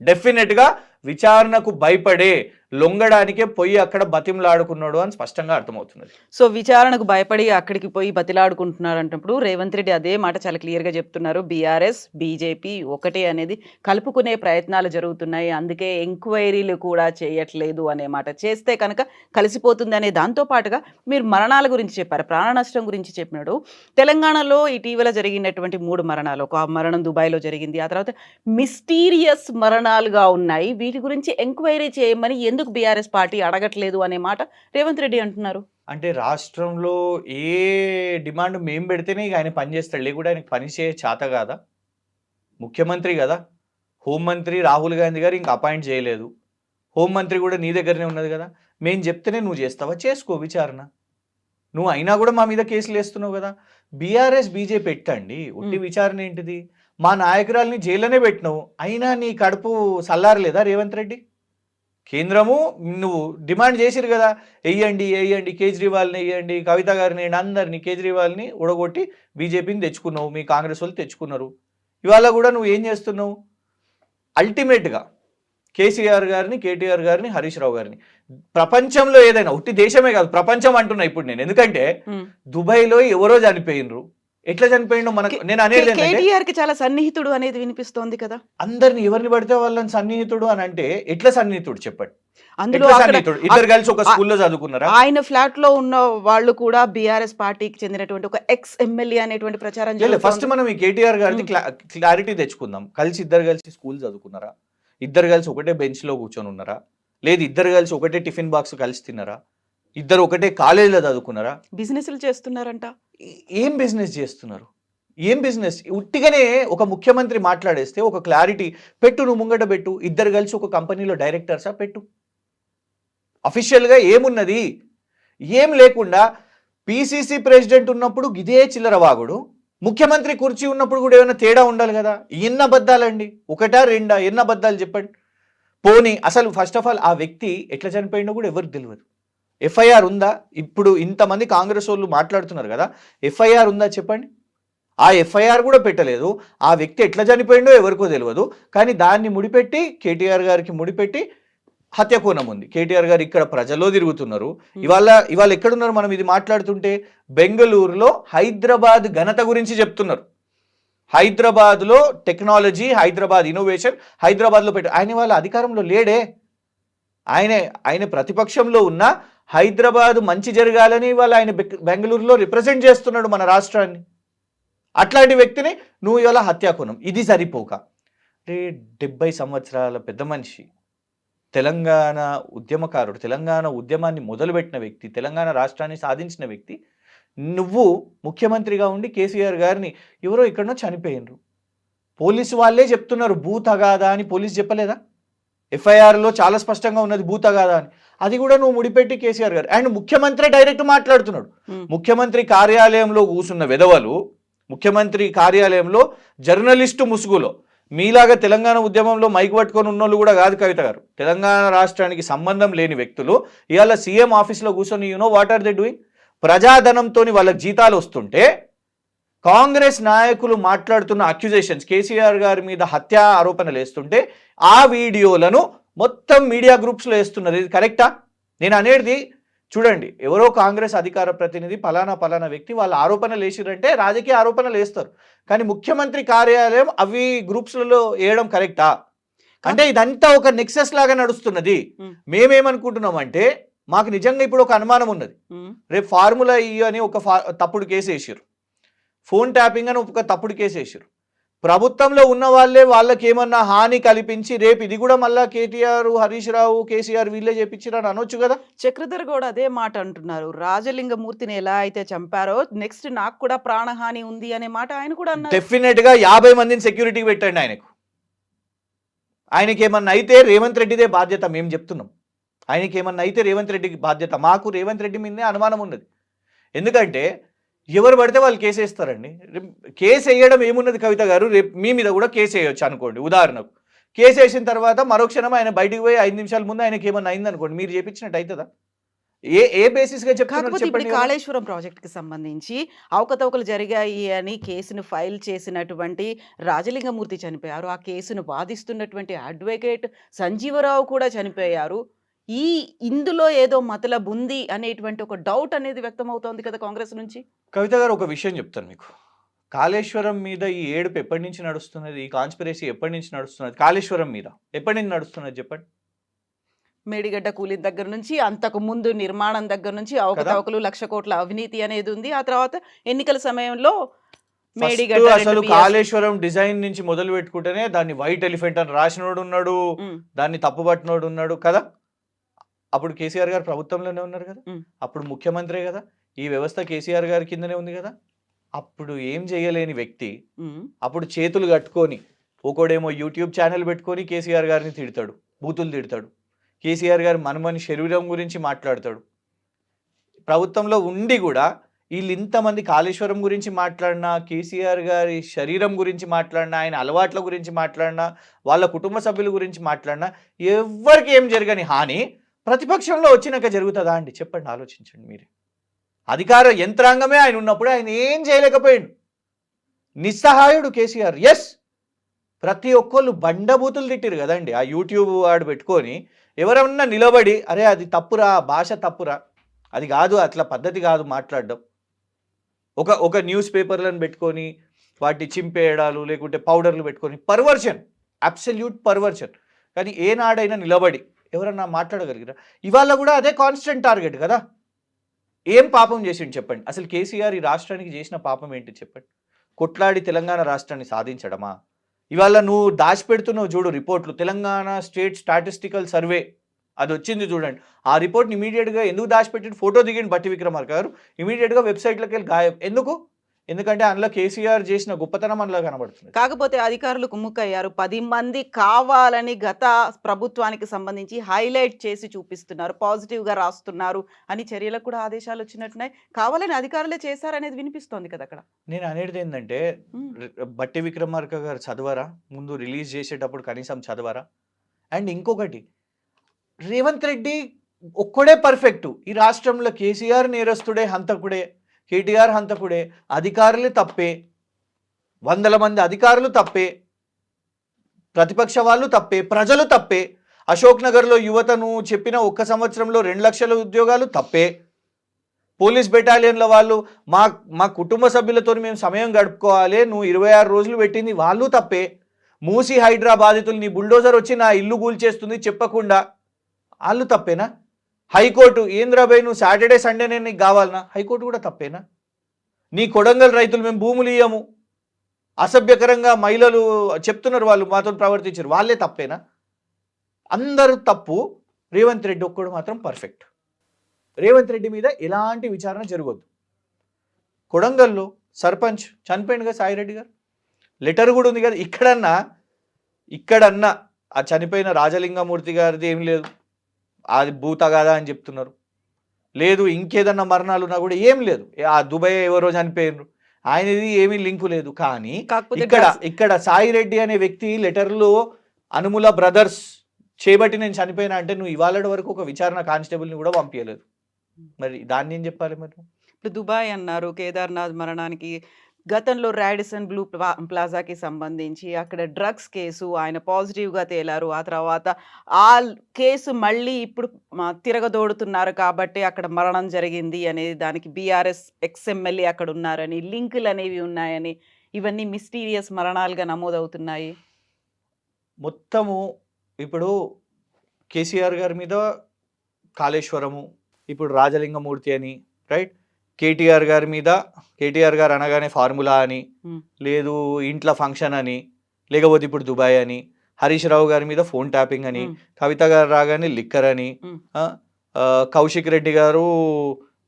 డెఫినెట్గా విచారణకు భయపడే లొంగడానికే పోయి అక్కడ బతిమలాడుకున్నాడు అని స్పష్టంగా అర్థమవుతున్నది. సో విచారణకు భయపడి అక్కడికి పోయి బతిలాడుకుంటున్నారు అంటప్పుడు రేవంత్ రెడ్డి అదే మాట చాలా క్లియర్గా చెప్తున్నారు, బీఆర్ఎస్ బీజేపీ ఒకటే అనేది కలుపుకునే ప్రయత్నాలు జరుగుతున్నాయి, అందుకే ఎంక్వైరీలు కూడా చేయట్లేదు అనే మాట. చేస్తే కనుక కలిసిపోతుంది అనే దాంతో పాటుగా మీరు మరణాల గురించి చెప్పారు, ప్రాణ నష్టం గురించి చెప్పినాడు. తెలంగాణలో ఇటీవల జరిగినటువంటి 3 మరణాలు, ఒక మరణం దుబాయ్లో జరిగింది, ఆ తర్వాత మిస్టీరియస్ మరణాలుగా ఉన్నాయి, వీటి గురించి ఎంక్వైరీ చేయమని ఎందుకు బీఆర్ఎస్ పార్టీ అడగట్లేదు అనే మాట రేవంత్ రెడ్డి అంటున్నారు. అంటే రాష్ట్రంలో ఏ డిమాండ్ మేము పెడితేనే ఇక ఆయన పనిచేస్తాడు, లేకుండా ఆయనకు పని చేయ చేత కాదా? ముఖ్యమంత్రి కదా, హోంమంత్రి రాహుల్ గాంధీ గారు ఇంకా అపాయింట్ చేయలేదు, హోంమంత్రి కూడా నీ దగ్గరనే ఉన్నది కదా, మేము చెప్తేనే నువ్వు చేస్తావా? చేసుకో విచారణ. నువ్వు అయినా కూడా మా మీద కేసులు వేస్తున్నావు కదా. బీఆర్ఎస్ బీజేపీ పెట్టండి, ఒట్టి విచారణ ఏంటిది? మా నాయకురాల్ని జైల్లోనే పెట్టినావు, అయినా నీ కడుపు సల్లారలేదా రేవంత్ రెడ్డి? కేంద్రము నువ్వు డిమాండ్ చేసిరు కదా, వేయండి కేజ్రీవాల్ని వేయండి, కవిత గారిని వేయండి, అందరినీ కేజ్రీవాల్ని ఉడగొట్టి బీజేపీని తెచ్చుకున్నావు, మీ కాంగ్రెస్ వాళ్ళు తెచ్చుకున్నారు. ఇవాళ కూడా నువ్వు ఏం చేస్తున్నావు? అల్టిమేట్గా కేసీఆర్ గారిని, కేటీఆర్ గారిని, హరీష్ రావు గారిని, ప్రపంచంలో ఏదైనా ఉట్టి దేశమే కాదు ప్రపంచం అంటున్నా ఇప్పుడు నేను, ఎందుకంటే దుబాయ్లో ఎవరో చనిపోయినరు, ఎట్లా చనిపోయిండో మనకు నేను అనేది కేటీఆర్ కి చాలా సన్నిహితుడు అనేది వినిపిస్తోంది కదా. అందరిని ఎవరిని పడితే వాళ్ళని సన్నిహితుడు అని అంటే ఎట్లా సన్నిహితుడు చెప్పండి? అందులో ఇద్దరు కలిసి ఒక స్కూల్లో చదువుకున్నారా? ఆయన ఫ్లాట్ లో ఉన్న వాళ్ళు కూడా బీఆర్ఎస్ పార్టీకి చెందినటువంటి ఒక ఎక్స్ ఎమ్మెల్యే అనేటువంటి ప్రచారం చేయాలి. ఫస్ట్ మనం ఈ కేటీఆర్ గారిని క్లారిటీ తెచ్చుకుందాం. ఇద్దరు కలిసి స్కూల్ చదువుకున్నారా? ఇద్దరు కలిసి ఒకటే బెంచ్ లో కూర్చొని ఉన్నారా? లేదు ఇద్దరు కలిసి ఒకటే టిఫిన్ బాక్స్ కలిసి తిన్నారా? ఇద్దరు ఒకటే కాలేజీలో చదువుకున్నారా? బిజినెస్లు చేస్తున్నారంట. ఏం బిజినెస్ చేస్తున్నారు? ఏం బిజినెస్? ఉట్టిగానే ఒక ముఖ్యమంత్రి మాట్లాడేస్తే ఒక క్లారిటీ పెట్టు, నువ్వు ముంగట పెట్టు. ఇద్దరు కలిసి ఒక కంపెనీలో డైరెక్టర్సా? పెట్టు. అఫీషియల్గా ఏమున్నది? ఏం లేకుండా పిసిసి ప్రెసిడెంట్ ఉన్నప్పుడు ఇదే చిల్లర వాగుడు, ముఖ్యమంత్రి కుర్చీ ఉన్నప్పుడు కూడా ఏమైనా తేడా ఉండాలి కదా. ఎన్ని అబద్ధాలండి? ఒకటా రెండా? ఎన్ని అబద్ధాలు చెప్పండి. పోనీ అసలు ఫస్ట్ ఆఫ్ ఆల్ ఆ వ్యక్తి ఎట్లా చనిపోయిందో కూడా ఎవరికి తెలియదు. ఎఫ్ఐఆర్ ఉందా? ఇప్పుడు ఇంతమంది కాంగ్రెస్ వాళ్ళు మాట్లాడుతున్నారు కదా, ఎఫ్ఐఆర్ ఉందా చెప్పండి. ఆ ఎఫ్ఐఆర్ కూడా పెట్టలేదు. ఆ వ్యక్తి ఎట్లా చనిపోయిండో ఎవరికో తెలియదు. కానీ దాన్ని ముడిపెట్టి కేటీఆర్ గారికి ముడిపెట్టి హత్యకోణం ఉంది. కేటీఆర్ గారు ఇక్కడ ప్రజల్లో తిరుగుతున్నారు. ఇవాళ ఎక్కడున్నారు? మనం ఇది మాట్లాడుతుంటే బెంగళూరులో హైదరాబాద్ ఘనత గురించి చెప్తున్నారు. హైదరాబాద్లో టెక్నాలజీ, హైదరాబాద్ ఇన్నోవేషన్ హైదరాబాద్లో పెట్టారు. ఆయన వాళ్ళ అధికారంలో లేడే. ఆయన ప్రతిపక్షంలో ఉన్న హైదరాబాద్ మంచి జరగాలని వాళ్ళు ఆయన బెంగళూరులో రిప్రజెంట్ చేస్తున్నాడు మన రాష్ట్రాన్ని. అట్లాంటి వ్యక్తిని నువ్వు ఇవాళ హత్యాకోణం. ఇది సరిపోక 70 సంవత్సరాల పెద్ద మనిషి, తెలంగాణ ఉద్యమకారుడు, తెలంగాణ ఉద్యమాన్ని మొదలుపెట్టిన వ్యక్తి, తెలంగాణ రాష్ట్రాన్ని సాధించిన వ్యక్తి, నువ్వు ముఖ్యమంత్రిగా ఉండి కేసీఆర్ గారిని ఎవరో ఎక్కడనో చనిపోయినరు, పోలీసు వాళ్ళే చెప్తున్నారు భూతగాదా అని. పోలీసు చెప్పలేదా? ఎఫ్ఐఆర్లో చాలా స్పష్టంగా ఉన్నది భూతగాదా అని. అది కూడా నువ్వు ముడిపెట్టి కేసీఆర్ గారు అండ్ ముఖ్యమంత్రి డైరెక్ట్ మాట్లాడుతున్నాడు. ముఖ్యమంత్రి కార్యాలయంలో కూర్చున్న వెధవలు, ముఖ్యమంత్రి కార్యాలయంలో జర్నలిస్టు ముసుగులో, మీలాగా తెలంగాణ ఉద్యమంలో మైక్ పట్టుకొని ఉన్నోళ్ళు కూడా కాదు కవిత గారు, తెలంగాణ రాష్ట్రానికి సంబంధం లేని వ్యక్తులు ఇవాళ సీఎం ఆఫీస్లో కూర్చొని వాట్ ఆర్ దే డూయింగ్? ప్రజాధనంతో వాళ్ళకి జీతాలు వస్తుంటే కాంగ్రెస్ నాయకులు మాట్లాడుతున్న అక్యుజేషన్స్, కేసీఆర్ గారి మీద హత్యా ఆరోపణలు వేస్తుంటే ఆ వీడియోలను మొత్తం మీడియా గ్రూప్స్లో వేస్తున్నారు. ఇది కరెక్టా? నేను అనేది చూడండి, ఎవరో కాంగ్రెస్ అధికార ప్రతినిధి పలానా వ్యక్తి వాళ్ళ ఆరోపణలు వేసిరంటే రాజకీయ ఆరోపణలు వేస్తారు. కానీ ముఖ్యమంత్రి కార్యాలయం అవి గ్రూప్స్లలో వేయడం కరెక్టా? అంటే ఇదంతా ఒక నెక్సెస్ లాగా నడుస్తున్నది. మేమేమనుకుంటున్నామంటే మాకు నిజంగా ఇప్పుడు ఒక అనుమానం ఉన్నది. రేపు ఫార్ములా ఈ అని ఒక తప్పుడు కేసు వేసారు, ఫోన్ ట్యాపింగ్ అని ఒక తప్పుడు కేసు వేసారు. ప్రభుత్వంలో ఉన్న వాళ్ళే వాళ్ళకి ఏమన్నా హాని కల్పించి రేపు ఇది కూడా మళ్ళా కేటీఆర్, హరీష్ రావు, కేసీఆర్ వీళ్ళే చేపించారని అనొచ్చు కదా. చక్రధర్ కూడా అదే మాట అంటున్నారు. రాజలింగమూర్తిని ఎలా అయితే చంపారో నెక్స్ట్ నాకు కూడా ప్రాణహాని ఉంది అనే మాట ఆయన కూడా అన్నారు. డెఫినెట్ గా 50 మందిని సెక్యూరిటీ పెట్టండి ఆయనకి ఏమన్నా అయితే రేవంత్ రెడ్డిదే బాధ్యత. మేము చెప్తున్నాం, ఆయనకి ఏమన్నా అయితే రేవంత్ రెడ్డికి బాధ్యత. మాకు రేవంత్ రెడ్డి మీదనే అనుమానం ఉన్నది. ఎందుకంటే ఎవరు పడితే వాళ్ళు కేసు వేస్తారండి. కేసు వేయడం ఏమున్నది కవిత గారు, రేపు మీ మీద కూడా కేసు వేయొచ్చు అనుకోండి. ఉదాహరణకు కేసు వేసిన తర్వాత మరో క్షణం ఆయన బయటికి పోయి 5 నిమిషాల ముందు ఆయనకి ఏమన్నా అయింది అనుకోండి, మీరు చేపించినట్టు అవుతుందా? ఏ బేసిస్ గా చెప్తున్నారు చెప్పండి. కాళేశ్వరం ప్రాజెక్ట్ కి సంబంధించి అవకతవకలు జరిగాయి అని కేసును ఫైల్ చేసినటువంటి రాజలింగమూర్తి చనిపోయారు. ఆ కేసును వాదిస్తున్నటువంటి అడ్వకేట్ సంజీవరావు కూడా చనిపోయారు. ఇందులో ఏదో మతలబు ఉంది అనేటువంటి ఒక డౌట్ అనేది వ్యక్తం అవుతోంది కదా కాంగ్రెస్ నుంచి. కవిత గారు ఒక విషయం చెప్తాను మీకు. కాళేశ్వరం మీద ఈ ఏడుపు ఎప్పటి నుంచి నడుస్తున్నది, ఈ కాన్స్పిరసీ ఎప్పటి నుంచి నడుస్తున్నది? కాళేశ్వరం మీద ఎప్పటి నుంచి నడుస్తున్నది చెప్పండి. మేడిగడ్డ కూలిన దగ్గర నుంచి, అంతకు ముందు నిర్మాణం దగ్గర నుంచి అవకతవకలు, 1,00,000 కోట్ల అవినీతి అనేది ఉంది. ఆ తర్వాత ఎన్నికల సమయంలో మేడిగడ్డ అసలు కాళేశ్వరం డిజైన్ నుంచి మొదలు పెట్టుకుంటేనే దాన్ని వైట్ ఎలిఫెంట్ అని రాసినోడు ఉన్నాడు, దాన్ని తప్పుపట్టినోడు ఉన్నాడు కదా. అప్పుడు కేసీఆర్ గారు ప్రభుత్వంలోనే ఉన్నారు కదా, అప్పుడు ముఖ్యమంత్రే కదా, ఈ వ్యవస్థ కేసీఆర్ గారి కిందనే ఉంది కదా. అప్పుడు ఏం చేయలేని వ్యక్తి అప్పుడు చేతులు కట్టుకొని ఒకడేమో యూట్యూబ్ ఛానల్ పెట్టుకొని కేసీఆర్ గారిని తిడతాడు, బూతులు తిడతాడు. కేసీఆర్ గారు మనమని శరీరం గురించి మాట్లాడతాడు. ప్రభుత్వంలో ఉండి కూడా వీళ్ళు ఇంతమంది కాళేశ్వరం గురించి మాట్లాడినా, కేసీఆర్ గారి శరీరం గురించి మాట్లాడినా, ఆయన అలవాట్ల గురించి మాట్లాడినా, వాళ్ళ కుటుంబ సభ్యుల గురించి మాట్లాడినా ఎవరికి ఏం జరగని హాని ప్రతిపక్షంలో వచ్చినాక జరుగుతుందా అండి? చెప్పండి, ఆలోచించండి మీరే. అధికార యంత్రాంగమే ఆయన ఉన్నప్పుడు ఆయన ఏం చేయలేకపోయాడు. నిస్సహాయుడు కేసీఆర్. ఎస్, ప్రతి ఒక్కళ్ళు బండబూతులు తిట్టిరు కదండి. ఆ యూట్యూబ్ వాడు పెట్టుకొని ఎవరన్నా నిలబడి అరే అది తప్పురా, భాష తప్పురా, అది కాదు, అట్లా పద్ధతి కాదు మాట్లాడడం. ఒక న్యూస్ పేపర్లను పెట్టుకొని వాటి చింపేయడాలు, లేకుంటే పౌడర్లు పెట్టుకొని పర్వర్షన్, అబ్సల్యూట్ పర్వర్షన్. కానీ ఏనాడైనా నిలబడి ఎవరన్నా మాట్లాడగలిగిరా? ఇవాళ కూడా అదే కాన్స్టెంట్ టార్గెట్ కదా. ఏం పాపం చేసిండు చెప్పండి. అసలు కేసీఆర్ ఈ రాష్ట్రానికి చేసిన పాపం ఏంటి చెప్పండి. కొట్లాడి తెలంగాణ రాష్ట్రాన్ని సాధించడమా? ఇవాళ నువ్వు దాచిపెడుతున్నావు చూడు రిపోర్ట్లు. తెలంగాణ స్టేట్ స్టాటిస్టికల్ సర్వే అది వచ్చింది చూడండి. ఆ రిపోర్ట్ని ఇమీడియట్గా ఎందుకు దాచిపెట్టి ఫోటో దిగిండు బట్టి విక్రమార్క గారు, ఇమీడియట్గా వెబ్సైట్లోకి వెళ్ళి గాయం. ఎందుకంటే అందులో కేసీఆర్ చేసిన గొప్పతనం అందులో కనబడుతుంది. కాకపోతే అధికారులు కుమ్ముక్కయ్యారు. 10 మంది కావాలని గత ప్రభుత్వానికి సంబంధించి హైలైట్ చేసి చూపిస్తున్నారు, పాజిటివ్గా రాస్తున్నారు అని చర్యలకు కూడా ఆదేశాలు వచ్చినట్టున్నాయి. కావాలని అధికారులే చేశారనేది వినిపిస్తోంది కదా అక్కడ. నేను అనేది ఏంటంటే బట్టి విక్రమార్క గారు చదవరా? ముందు రిలీజ్ చేసేటప్పుడు కనీసం చదవరా? అండ్ ఇంకొకటి, రేవంత్ రెడ్డి ఒక్కడే పర్ఫెక్టు. ఈ రాష్ట్రంలో కేసీఆర్ నేరస్తుడే, హంతకుడే, కేటీఆర్ హంతకుడే, అధికారులు తప్పే, 100 మంది అధికారులు తప్పే, ప్రతిపక్ష వాళ్ళు తప్పే, ప్రజలు తప్పే. అశోక్ నగర్లో యువతను చెప్పిన 1 సంవత్సరంలో 2 లక్షల ఉద్యోగాలు తప్పే. పోలీస్ బెటాలియన్ల వాళ్ళు మా కుటుంబ సభ్యులతో మేము సమయం గడుపుకోవాలి, నువ్వు 26 రోజులు పెట్టింది వాళ్ళు తప్పే. మూసి హైడ్రా బాధితులు నీ బుల్డోజర్ వచ్చి నా ఇల్లు కూల్చేస్తుంది చెప్పకుండా వాళ్ళు తప్పేనా? హైకోర్టు ఏంద్రాబాయ్ నువ్వు సాటర్డే సండేనే నీకు కావాలనా? హైకోర్టు కూడా తప్పేనా? నీ కొడంగల్ రైతులు మేము భూములు ఇయ్యము, అసభ్యకరంగా మహిళలు చెప్తున్నారు, వాళ్ళు మాతో ప్రవర్తించారు, వాళ్ళే తప్పేనా? అందరూ తప్పు, రేవంత్ రెడ్డి ఒక్కడు మాత్రం పర్ఫెక్ట్. రేవంత్ రెడ్డి మీద ఎలాంటి విచారణ జరగొద్దు. కొడంగల్లో సర్పంచ్ చనిపోయింది కదా సాయిరెడ్డి గారు, లెటర్ కూడా ఉంది కదా. ఇక్కడన్నా ఆ చనిపోయిన రాజలింగమూర్తి గారిది ఏం లేదు, అది భూత కాదా అని చెప్తున్నారు. లేదు ఇంకేదన్నా మరణాలు ఉన్నా కూడా ఏం లేదు, ఆ దుబాయ్ ఎవరో చనిపోయినారు, ఆయనది ఏమీ లింకు లేదు. కానీ ఇక్కడ సాయిరెడ్డి అనే వ్యక్తి లెటర్లో అనుముల బ్రదర్స్ చేపట్టి నేను చనిపోయినా అంటే నువ్వు ఇవాళ వరకు ఒక విచారణ కానిస్టేబుల్ని కూడా పంపించలేదు. మరి దాన్ని ఏం చెప్పాలి? మరి ఇప్పుడు దుబాయ్ అన్నారు, కేదార్నాథ్ మరణానికి గతంలో రాడిసన్ బ్లూ ప్లాజాకి సంబంధించి అక్కడ డ్రగ్స్ కేసు ఆయన పాజిటివ్‌గా తేలారు. ఆ తర్వాత కేసు మళ్ళీ ఇప్పుడు తిరగదోడుతున్నారు కాబట్టి అక్కడ మరణం జరిగింది అనేది దానికి బీఆర్ఎస్ ఎక్స్ ఎమ్మెల్యే అక్కడున్నారని, లింకులనేవి ఉన్నాయని, ఇవన్నీ మిస్టీరియస్ మరణాలుగా నమోదవుతున్నాయి. మొత్తము ఇప్పుడు కేసీఆర్ గారి మీద కాళేశ్వరము, ఇప్పుడు రాజలింగమూర్తి అని, రైట్? కేటీఆర్ గారి మీద, కేటీఆర్ గారు అనగానే ఫార్ములా అని, హ్మ్. లేదు ఇంట్లో ఫంక్షన్ అని, లేకపోతే ఇప్పుడు దుబాయ్ అని, హరీష్ రావు గారి మీద ఫోన్ ట్యాపింగ్ అని, హ్మ్. కవిత గారు రాగానే లిక్కర్ అని, హ్మ్. కౌశిక్ రెడ్డి గారు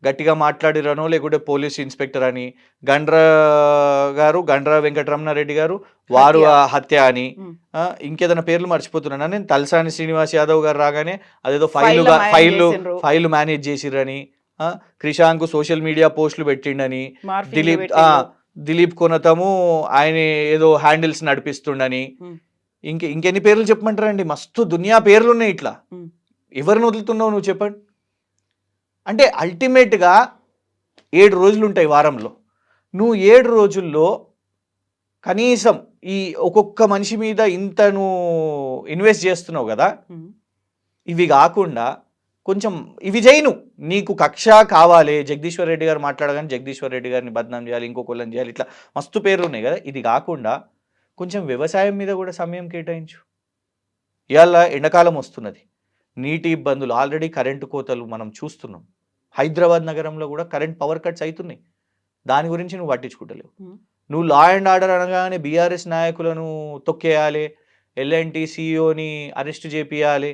గట్టిగా మాట్లాడిరనో లేకుంటే పోలీస్ ఇన్స్పెక్టర్ అని, గండ్ర వెంకటరమణారెడ్డి గారు వారు హత్య. హత్య అని, హ్మ్. ఇంకేదైనా పేర్లు మర్చిపోతున్నానా నేను? తలసాని శ్రీనివాస్ యాదవ్ గారు రాగానే అదేదో ఫైళ్ళ మాయం చేసిండ్రు. ఫైల్ మేనేజ్ చేసిరని, క్రిషాంక్ సోషల్ మీడియా పోస్టులు పెట్టిండని, మార్ఫింగ్‌లు దిలీప్ పెట్టిండ్రు. దిలీప్ కొనతము ఆయన ఏదో హ్యాండిల్స్ నడిపిస్తుండని, హ్మ్. ఇంకెన్ని పేర్లు చెప్పమంటారండి? మస్తు దునియా పేర్లు ఉన్నాయి ఇట్లా. హ్మ్. ఎవరిని వదులుతున్నావు నువ్వు చెప్పండి? అంటే అల్టిమేట్‌గా 7 రోజులు ఉంటాయి వారంలో. నువ్వు 7 రోజుల్లో కనీసం ఈ ఒక్కొక్క మనిషి మీద ఇంత నువ్వు ఇన్వెస్ట్ చేస్తున్నావు కదా! హ్మ్. ఇవి కాకుండా కొంచెం ఇవి చెయ్యి నువ్వు. నీకు కక్ష కావాలి. జగదీశ్వర్ రెడ్డి గారు మాట్లాడగానే జగదీశ్వర్ రెడ్డి గారిని బద్నాం చేయాలి, ఇంకొకళ్ళని చేయాలి, ఇట్లా మస్తు పేర్లు ఉన్నాయి కదా! ఇది కాకుండా కొంచెం వ్యవసాయం మీద కూడా సమయం కేటాయించు. ఇవాళ ఎండాకాలం వస్తున్నది. నీటి ఇబ్బందులు, ఆల్రెడీ కరెంటు కోతలు మనం చూస్తున్నాం. హైదరాబాద్ నగరంలో కూడా పవర్ కట్స్ అవుతున్నాయి. దాని గురించి నువ్వు పట్టించుకుంటలేవు. హ్మ్. నువ్వు లా అండ్ ఆర్డర్ అనగానే బీఆర్ఎస్ నాయకులను తొక్కేయాలి, ఎల్ఎన్టీ సీఈఓని అరెస్ట్ చేపియాలి.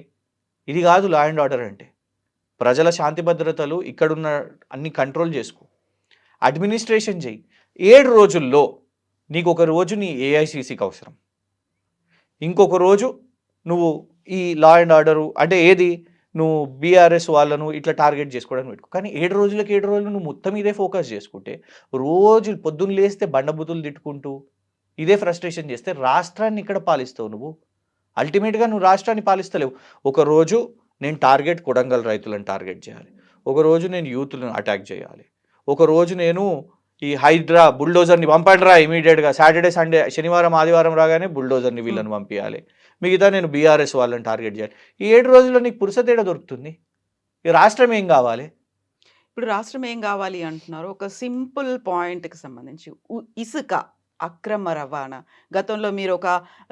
ఇది కాదు లా అండ్ ఆర్డర్ అంటే. ప్రజల శాంతి భద్రతలు ఇక్కడున్న అన్ని కంట్రోల్ చేసుకో. అడ్మినిస్ట్రేషన్ చెయ్యి. 7 రోజుల్లో నీకు ఒక రోజు నీ ఏఐసీసీకి అవసరం. ఇంకొక రోజు నువ్వు ఈ లా అండ్ ఆర్డరు అంటే ఏది నువ్వు బీఆర్ఎస్ వాళ్ళను ఇట్లా టార్గెట్ చేసుకోవడానికి పెట్టుకో. కానీ 7 రోజులు నువ్వు మొత్తం ఇదే ఫోకస్ చేసుకుంటే, రోజు పొద్దున్న లేస్తే బండబూతులు తిట్టుకుంటూ ఇదే ఫ్రస్ట్రేషన్ చేస్తే రాష్ట్రాన్ని ఇక్కడ పాలిస్తావు నువ్వు. అల్టిమేట్‌గా నువ్వు రాష్ట్రాన్ని పాలిస్తలేవు. ఒకరోజు నేను కొడంగల్ రైతులను టార్గెట్ చేయాలి. ఒకరోజు నేను యూత్‌లను అటాక్ చేయాలి. ఒకరోజు నేను ఈ హైడ్రా బుల్డోజర్‌ని పంపండిరా ఇమ్మీడియేట్‌గా సాటర్‌డే, సండే, శనివారం, ఆదివారం రాగానే బుల్డోజర్‌ని హ్మ్. వీళ్ళని పంపియాలి. మిగతా నేను బీఆర్ఎస్ వాళ్ళని టార్గెట్ చేయాలి. ఈ 7 రోజుల్లో నీకు పురుసతేడ దొరుకుతుంది. ఈ రాష్ట్రం ఏం కావాలి? ఇప్పుడు రాష్ట్రం ఏం గావాలి అంటున్నారు. ఒక సింపుల్ పాయింట్‌కి సంబంధించి ఇసుక అక్రమ రవాణా. గతంలో మీరొక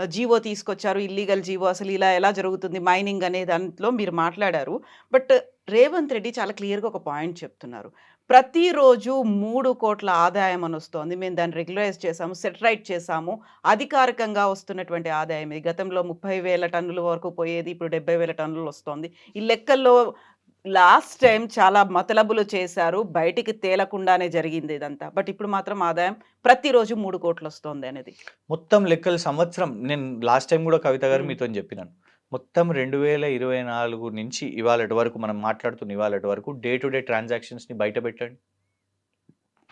జీవో తీసుకొచ్చారు. ఇల్లీగల్ జీవో అసలు ఇలా ఎలా జరుగుతుంది మైనింగ్ అనే దాంట్లో మీరు మాట్లాడారు. బట్ రేవంత్ రెడ్డి చాలా క్లియర్‌గా ఒక పాయింట్ చెప్తున్నారు. ప్రతిరోజు 3,00,00,000 ఆదాయం అనొస్తోంది. మేము దాన్ని రెగ్యులరైజ్ చేసాము. సెటరైట్ చేసాము. అధికారికంగా వస్తున్నటువంటి ఆదాయం ఇది. గతంలో 30,000 టన్నుల వరకు పోయేది. ఇప్పుడు 70,000 టన్నులు వస్తోంది. ఈ లెక్కల్లో లాస్ట్ టైమ్ చాలా మతలబులు చేశారు. బయటికి తేలకుండానే జరిగింది ఇదంతా. బట్ ఇప్పుడు మాత్రం ఆదాయం ప్రతిరోజు 3,00,00,000 వస్తోందనేది. మొత్తం లెక్కలు సంవత్సరం నేను లాస్ట్ టైమ్ కూడా కవిత గారు హ్మ్. మీతోని చెప్పినాను. మొత్తం 2024 నుంచి ఇవాళటి వరకు మనం మాట్లాడుతున్న ఇవాళటి వరకు డే టు డే ట్రాన్సాక్షన్స్‌ని బయట పెట్టండి.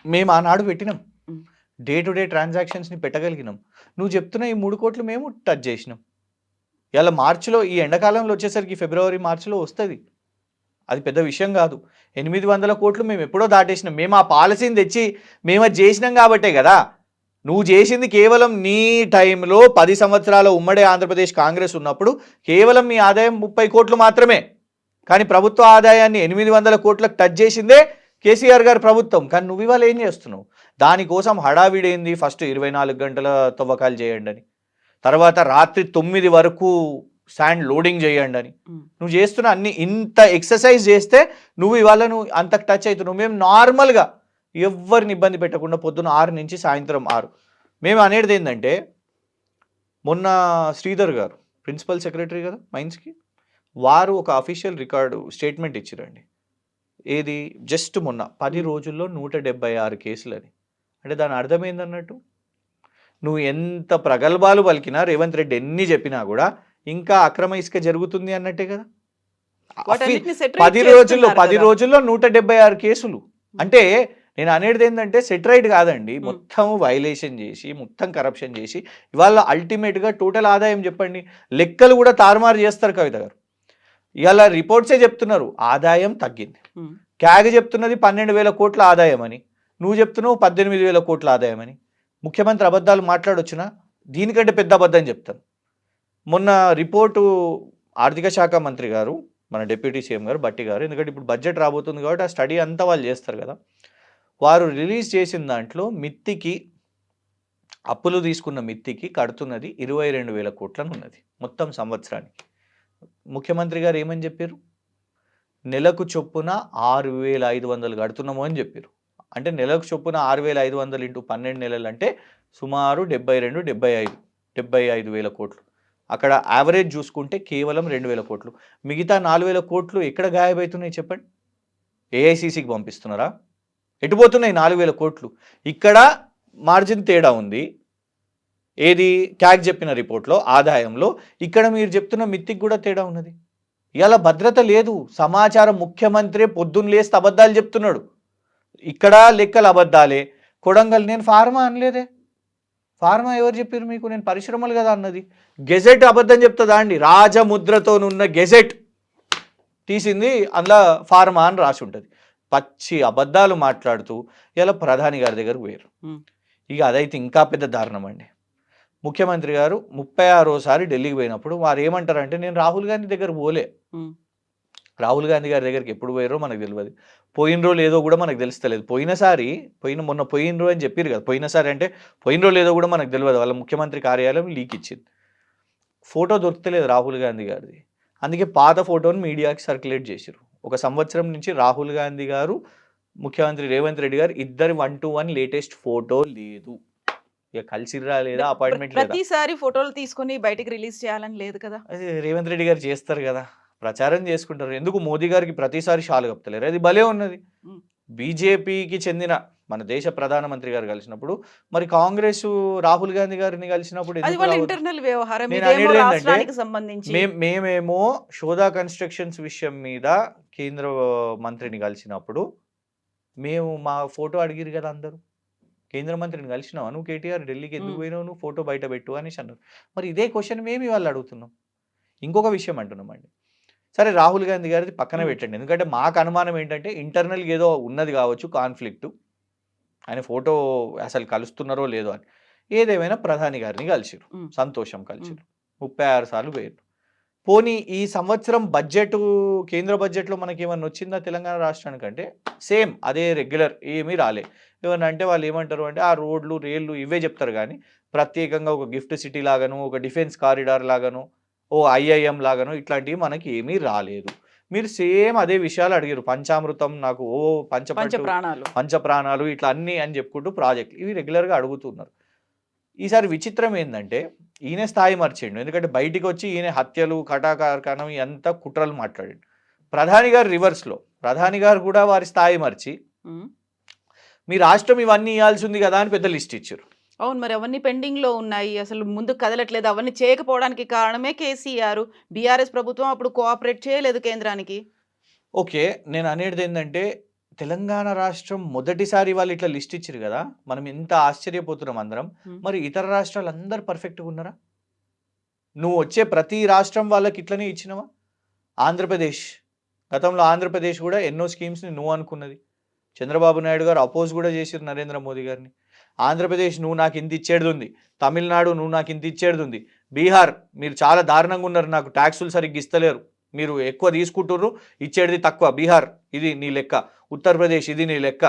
మేము ఆనాడు పెట్టినాం. హ్మ్. డే టు డే ట్రాన్సాక్షన్స్‌ని పెట్టగలిగినాం. నువ్వు చెప్తున్న ఈ 3,00,00,000 మేము టచ్ చేసినాం. ఇయాల మార్చ్‌లో ఈ ఎండాకాలంలో వచ్చేసరికి ఫిబ్రవరి, మార్చ్‌లో వస్తది. అది పెద్ద విషయం గాదు. 800,00,00,000 మేము ఎప్పుడో దాటేసినాం. మేము ఆ పాలసీని తెచ్చి మేము అది చేసినాం కాబట్టే గదా! నువ్వు చేసింది కేవలం నీ టైంలో 10 సంవత్సరాల ఉమ్మడి ఆంధ్రప్రదేశ్ కాంగ్రెస్ ఉన్నప్పుడు కేవలం మీ ఆదాయం 30,00,00,000 మాత్రమే. కానీ ప్రభుత్వ ఆదాయాన్ని 800,00,00,000కి టచ్ చేసిందే కేసీఆర్ గారి ప్రభుత్వం. కానీ నువ్వు ఇవాళ ఏం చేస్తున్నావు? దానికోసం హడావిడేంది ఫస్ట్ 24 గంటల తవ్వకాలు చేయండని. తర్వాత రాత్రి 9 వరకు శాండ్ లోడింగ్ చేయండని. హ్మ్. నువ్వు చేస్తున్న అన్ని ఇంత ఎక్సర్సైజ్ చేస్తే నువ్వు ఇవాళ నువ్వు అంతకు టచ్ అవుతున్నావు. మేము నార్మల్‌గా ఎవ్వరిని ఇబ్బంది పెట్టకుండా పొద్దున్న 6 నుంచి సాయంత్రం 6. మేము అనేది ఏందంటే, మొన్న శ్రీధర్ గారు ప్రిన్సిపల్ సెక్రటరీ కదా మైన్స్‌కి. వారు ఒక అఫీషియల్ రికార్డు స్టేట్మెంట్ ఇచ్చిరండి. ఏది జస్ట్ మొన్న 10 హ్మ్. రోజుల్లో 176 కేసులని. అంటే దాని అర్థం ఏందన్నట్టు? నువ్వు ఎంత ప్రగల్భాలు పలికినా రేవంత్ రెడ్డి ఎన్ని చెప్పినా కూడా ఇంకా అక్రమ ఇసుక జరుగుతుంది అన్నట్టే కదా. వాటన్నిటిని 10 సెటరైట్ రోజుల్లో చేస్తున్నారు 10 కదా! రోజుల్లో 176 కేసులు. హ్మ్. అంటే నేను అనేది ఏంటంటే సెటరైట్ కాదండి. హ్మ్. మొత్తం వైలేషన్ చేసి, మొత్తం కరప్షన్ చేసి, ఇవాళ అల్టిమేట్‌గా టోటల్ ఆదాయం చెప్పండి. లెక్కలు కూడా తారుమారు చేస్తారు కవిత గారు. ఇవాళ రిపోర్ట్సే చెప్తున్నారు ఆదాయం తగ్గింది. హ్మ్. క్యాగ్ చెప్తున్నది 12,000 కోట్ల ఆదాయం అని. నువ్వు చెప్తున్నావు 18,000 కోట్ల ఆదాయం అని. ముఖ్యమంత్రి అబద్ధాలు మాట్లాడొచ్చునా? దీనికంటే పెద్ద అబద్ధం చెప్తాను. మొన్న రిపోర్టు ఆర్థిక శాఖ మంత్రి గారు, మన డిప్యూటీ సీఎం గారు బట్టి గారు, ఎందుకంటే ఇప్పుడు బడ్జెట్ రాబోతుంది కాబట్టి ఆ స్టడీ అంతా వాళ్ళు చేస్తారు కదా, వారు రిలీజ్ చేసిన దాంట్లో మిత్తికి, అప్పులు తీసుకున్న మిత్తికి కడుతున్నది 22,000 కోట్లని ఉన్నది మొత్తం సంవత్సరానికి. ముఖ్యమంత్రి గారు ఏమని చెప్పారు? నెలకు చొప్పున 6,500 కడుతున్నాము అని చెప్పారు. అంటే నెలకు చొప్పున 6,500 ఇంటూ 12 నెలలు అంటే సుమారు 75,000 కోట్లు. అక్కడ యావరేజ్ చూసుకుంటే కేవలం 2,000 కోట్లు. మిగతా 4,000 కోట్లు ఎక్కడ గాయబవుతున్నాయి చెప్పండి? ఏఐసిసికి పంపిస్తున్నారా? ఎటు పోతున్నాయి 4,000 కోట్లు? ఇక్కడ మార్జిన్ తేడా ఉంది. ఏది క్యాగ్ చెప్పిన రిపోర్ట్లో ఆదాయంలో, ఇక్కడ మీరు చెప్తున్న మిత్తికి కూడా తేడా ఉన్నది. ఇలా భద్రత లేదు. సమాచారం ముఖ్యమంత్రి పొద్దున్న లేస్తే అబద్ధాలు చెప్తున్నాడు. ఇక్కడ లెక్కలు అబద్ధాలే. కొడంగల్ నేను ఫార్మా అనలేదే. ఫార్మా ఎవరు చెప్పారు మీకు? నేను పరిశ్రమలు కదా అన్నది. గెజెట్ అబద్ధం చెప్తుందా అండి? రాజముద్రతోనున్న గెజెట్ తీసింది, అందులో ఫార్మా అని రాసి ఉంటుంది. పచ్చి అబద్ధాలు మాట్లాడుతూ ఇలా ప్రధాని గారి దగ్గరకు పోయారు. ఇక అదైతే ఇంకా పెద్ద దారుణం అండి. ముఖ్యమంత్రి గారు 36సారి ఢిల్లీకి పోయినప్పుడు వారు ఏమంటారంటే, నేను రాహుల్ గాంధీ దగ్గర పోలే. రాహుల్ గాంధీ గారి దగ్గరికి ఎప్పుడు పోయారో మనకు తెలియదు. పోయినరో లేదో కూడా మనకు తెలుస్తలేదు. మొన్న పోయినరో అని చెప్పారు కదా. పోయినసారి అంటే పోయినరో లేదో కూడా మనకు తెలియదు. వాళ్ళ ముఖ్యమంత్రి కార్యాలయం లీక్ ఇచ్చింది. ఫోటో దొరకలేదు రాహుల్ గాంధీ గారిది. అందుకే పాత ఫోటోని మీడియాకి సర్క్యులేట్ చేశారు. 1 సంవత్సరం నుంచి రాహుల్ గాంధీ గారు, ముఖ్యమంత్రి రేవంత్ రెడ్డి గారు ఇద్దరు 1-to-1 లేటెస్ట్ ఫోటో లేదు. ఇక కలిసిరా లేదా, అపాయింట్మెంట్ లేదా? ప్రతిసారి ఫోటోలు తీసుకొని బయటికి రిలీజ్ చేయాలని లేదు కదా. అది రేవంత్ రెడ్డి గారు చేస్తారు కదా, ప్రచారం చేసుకుంటారు. ఎందుకు మోదీ గారికి ప్రతిసారి షాలు కప్తలేరు? అది భలే ఉన్నది. బీజేపీకి చెందిన మన దేశ ప్రధానమంత్రి గారు కలిసినప్పుడు, మరి కాంగ్రెస్ రాహుల్ గాంధీ గారిని కలిసినప్పుడు ఇంటర్నల్ వ్యవహారం. మేమేమో షోదా కన్స్ట్రక్షన్స్ విషయం మీద కేంద్ర మంత్రిని కలిసినప్పుడు మేము మా ఫోటో అడిగిరు కదా అందరూ. కేంద్ర మంత్రిని కలిసినావా నువ్వు? కేటీఆర్ ఢిల్లీకి ఎందుకు పోయినావు? నువ్వు ఫోటో బయట పెట్టు అనేసి అన్నారు. మరి ఇదే క్వశ్చన్ మేము ఇవాళ అడుగుతున్నాం. ఇంకొక విషయం అంటున్నామండి. సరే రాహుల్ గాంధీ గారిది పక్కన పెట్టండి. ఎందుకంటే మాకు అనుమానం ఏంటంటే ఇంటర్నల్గా ఏదో ఉన్నది కావచ్చు కాన్ఫ్లిక్ట్. ఆయన ఫోటో అసలు కలుస్తున్నారో లేదో అని. ఏదేమైనా ప్రధాని గారిని కలిసిరు, సంతోషం, కలిసిరు. 36 సార్లు పోయారు. పోనీ ఈ సంవత్సరం బడ్జెట్, కేంద్ర బడ్జెట్లో మనకి ఏమన్నా వచ్చిందా తెలంగాణ రాష్ట్రానికంటే? సేమ్ అదే రెగ్యులర్, ఏమీ రాలే. ఏమన్నా అంటే వాళ్ళు ఏమంటారు అంటే ఆ రోడ్లు, రైళ్లు ఇవే చెప్తారు. కానీ ప్రత్యేకంగా ఒక గిఫ్ట్ సిటీ లాగాను, ఒక డిఫెన్స్ కారిడార్ లాగాను, ఓ ఐఐఎం లాగాను ఇట్లాంటివి మనకి ఏమీ రాలేదు. మీరు సేమ్ అదే విషయాలు అడిగారు. పంచామృతం, నాకు ఓ పంచప్రాణాలు ఇట్లా అన్నీ అని చెప్పుకుంటూ ప్రాజెక్ట్ ఇవి రెగ్యులర్గా అడుగుతున్నారు. ఈసారి విచిత్రం ఏంటంటే ఈయన స్థాయి మర్చిండు. ఎందుకంటే బయటికి వచ్చి ఈయన హత్యలు, కటాకారకణం ఎంత కుట్రలు మాట్లాడాడు. ప్రధాని గారు రివర్స్లో, ప్రధాని గారు కూడా వారి స్థాయి మర్చి మీ రాష్ట్రం ఇవన్నీ ఇవ్వాల్సి ఉంది కదా అని పెద్ద లిస్ట్ ఇచ్చారు. అవును, మరి అవన్నీ పెండింగ్ లో ఉన్నాయి, అసలు ముందు కదలట్లేదు. అవన్నీ చేయకపోవడానికి కారణమే కేసీఆర్. బీఆర్ఎస్ ప్రభుత్వం అప్పుడు కోఆపరేట్ చేయలేదు కేంద్రానికి. ఓకే, నేను అనేది ఏంటంటే తెలంగాణ రాష్ట్రం మొదటిసారి వాళ్ళు ఇట్లా లిస్ట్ ఇచ్చారు కదా, మనం ఎంత ఆశ్చర్యపోతున్నాం అందరం. మరి ఇతర రాష్ట్రాలు అందరు పర్ఫెక్ట్గా ఉన్నారా? నువ్వు వచ్చే ప్రతి రాష్ట్రం వాళ్ళకి ఇట్లనే ఇచ్చినవా? ఆంధ్రప్రదేశ్, గతంలో ఆంధ్రప్రదేశ్ కూడా ఎన్నో స్కీమ్స్ని నువ్వు అనుకున్నది. చంద్రబాబు నాయుడు గారు అపోజ్ కూడా చేశారు నరేంద్ర మోదీ గారిని. ఆంధ్రప్రదేశ్ నువ్వు నాకు ఇంత ఇచ్చేది ఉంది, తమిళనాడు నువ్వు నాకు ఇంత ఇచ్చేది ఉంది, బీహార్ మీరు చాలా దారుణంగా ఉన్నారు, నాకు ట్యాక్సులు సరిగ్గా ఇస్తలేరు, మీరు ఎక్కువ తీసుకుంటున్నారు, ఇచ్చేది తక్కువ, బీహార్ ఇది నీ లెక్క, ఉత్తరప్రదేశ్ ఇది నీ లెక్క.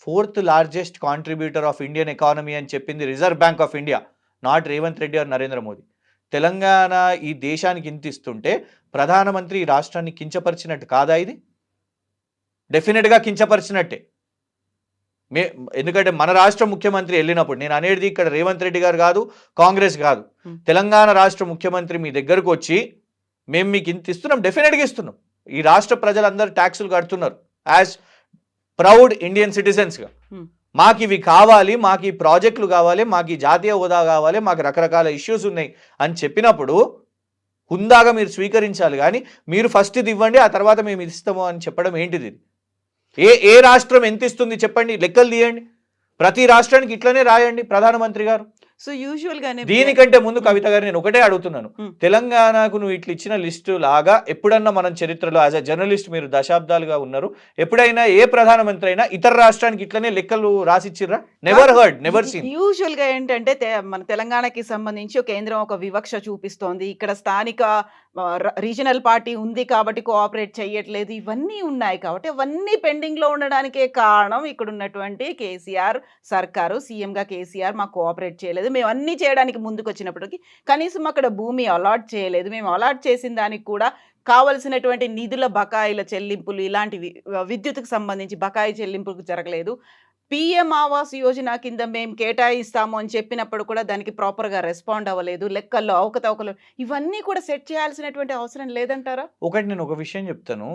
4th largest contributor of Indian economy అని చెప్పింది reserve bank of India, not Revanth Reddy or Narendra Modi. Telangana ఈ దేశానికి ఇంత ఇస్తుంటే ప్రధానమంత్రి ఈ రాష్ట్రాన్ని కించపరిచినట్టు కాదా? ఇది డెఫినెట్గా కించపరిచినట్టే. ఎందుకంటే మన రాష్ట్ర ముఖ్యమంత్రి వెళ్ళినప్పుడు, నేను అనేది ఇక్కడ రేవంత్ రెడ్డి గారు కాదు, కాంగ్రెస్ కాదు, తెలంగాణ రాష్ట్ర ముఖ్యమంత్రి మీ దగ్గరకు వచ్చి మేము మీకు ఇంత ఇస్తున్నాం, డెఫినెట్గా ఇస్తున్నాం, ఈ రాష్ట్ర ప్రజలందరూ ట్యాక్సులు కడుతున్నారు యాజ్ ప్రౌడ్ ఇండియన్ సిటిజన్స్గా, మాకు ఇవి కావాలి, మాకు ఈ ప్రాజెక్టులు కావాలి, మాకు ఈ జాతీయ హోదా కావాలి, మాకు రకరకాల ఇష్యూస్ ఉన్నాయి అని చెప్పినప్పుడు హుందాగా మీరు స్వీకరించాలి. కానీ మీరు ఫస్ట్ ఇది ఇవ్వండి, ఆ తర్వాత మేము ఇది ఇస్తాము అని చెప్పడం ఏంటిది? ఏ రాష్ట్రం ఎంత ఇస్తుంది చెప్పండి, లెక్కలు తీయండి, ప్రతి రాష్ట్రానికి ఇట్లనే రాయండి ప్రధానమంత్రి గారు. సో యూజువల్‌గానే దీనికంటే ముందు హ్మ్. కవిత గారు నేను ఒకటే అడుగుతున్నాను. హ్మ్. తెలంగాణకు నువ్వు ఇట్లా ఇచ్చిన లిస్టు లాగా ఎప్పుడన్నా మనం చరిత్రలో యాస్ ఎ జర్నలిస్ట్ మీరు దశాబ్దాలుగా ఉన్నారు. ఎప్పుడైనా ఏ ప్రధానమంత్రి అయినా ఇతర రాష్ట్రానికి ఇట్లనే లెక్కలు రాసిచ్చిర్రా? నెవర్ కాదు. Heard, never seen. యూజువల్‌గా ఏంటంటే మన తెలంగాణకి సంబంధించి కేంద్రం ఒక వివక్ష చూపిస్తోంది. ఇక్కడ స్థానిక రీజనల్ పార్టీ ఉంది కాబట్టి కోఆపరేట్ చెయ్యట్లేదు. ఇవన్నీ ఉన్నాయి కాబట్టి అవన్నీ పెండింగ్‌లో ఉండడానికే కారణం ఇక్కడున్నటువంటి కేసీఆర్ సర్కారు. సీఎంగా కేసీఆర్ మాకు కోఆపరేట్ చేయలేదు. మేము అన్నీ చేయడానికి ముందుకొచ్చినప్పటికి కనీసం అక్కడ భూమి అలాట్ చేయలేదు. మేము అలాట్ చేసిన దానికి కూడా కావాల్సినటువంటి నిధుల బకాయిల చెల్లింపులు ఇలాంటివి విద్యుత్‌కి సంబంధించి బకాయి చెల్లింపులు జరగలేదు. పీఎం ఆవాస్ యోజన కింద మేము కేటాయిస్తాము అని చెప్పినప్పుడు కూడా దానికి ప్రాపర్‌గా రెస్పాండ్ అవ్వలేదు. లెక్కల్లో అవకతవకలు ఇవన్నీ కూడా సెట్ చేయాల్సినటువంటి అవసరం లేదంటారా? ఒకటి నేను ఒక విషయం చెప్తాను.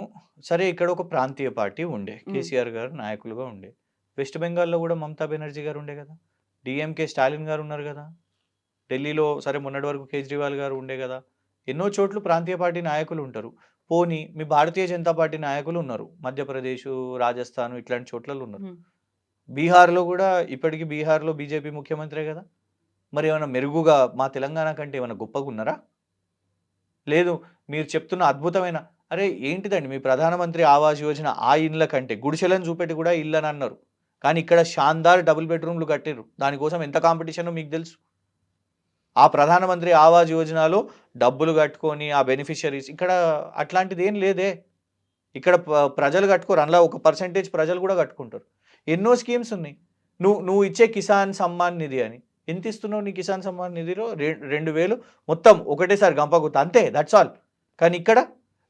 సరే ఇక్కడ ఒక ప్రాంతీయ పార్టీ ఉండే. హ్మ్. కేసీఆర్ గారు నాయకులుగా ఉండే. వెస్ట్ బెంగాల్‌లో కూడా మమతా బెనర్జీ గారు ఉండే కదా! డీఎంకే స్టాలిన్ గారు ఉన్నారు కదా! ఢిల్లీలో సరే మొన్నటి వరకు కేజ్రీవాల్ గారు ఉండే కదా! ఎన్నో చోట్ల ప్రాంతీయ పార్టీ నాయకులు ఉంటారు. పోనీ మీ భారతీయ జనతా పార్టీ నాయకులు ఉన్నారు. మధ్యప్రదేశ్, రాజస్థాన్ ఇట్లాంటి చోట్లలో ఉన్నారు. హ్మ్. బీహార్‌లో కూడా ఇప్పటికి బీహార్‌లో బీజేపీ ముఖ్యమంత్రే కదా! మరి ఏమైనా మెరుగుగా మా తెలంగాణ కంటే ఏమైనా గొప్పగున్నారా? లేదు. మీరు చెప్తున్న అద్భుతమైన అరే ఏంటిదండి మీ ప్రధానమంత్రి ఆవాస్ యోజన ఆ ఇండ్ల కంటే గుడిసెలను చూపెట్టి కూడా ఇల్లని అన్నారు. కానీ ఇక్కడ షాన్దార్ డబుల్ బెడ్‌రూమ్‌లు కట్టిర్రు. దానికోసం ఎంత కాంపిటీషనో మీకు తెలుసు. ఆ ప్రధానమంత్రి ఆవాస్ యోజనలో డబ్బులు కట్టుకొని ఆ బెనిఫిషరీస్ ఇక్కడ అట్లాంటిదేం లేదే. ఇక్కడ ప్రజలు కట్టుకోరు. అందులో ఒక పర్సెంటేజ్ ప్రజలు కూడా కట్టుకుంటారు. ఎన్నో స్కీమ్స్ ఉన్నాయి. నువ్వు ఇచ్చే కిసాన్ సమ్మాన్ నిధి అని. ఎంత ఇస్తున్నావు నీ కిసాన్ సమ్మాన్ నిధిలో? 2000 మొత్తం ఒకటేసారి గంపగుత్త అంతే. That's all. కానీ ఇక్కడ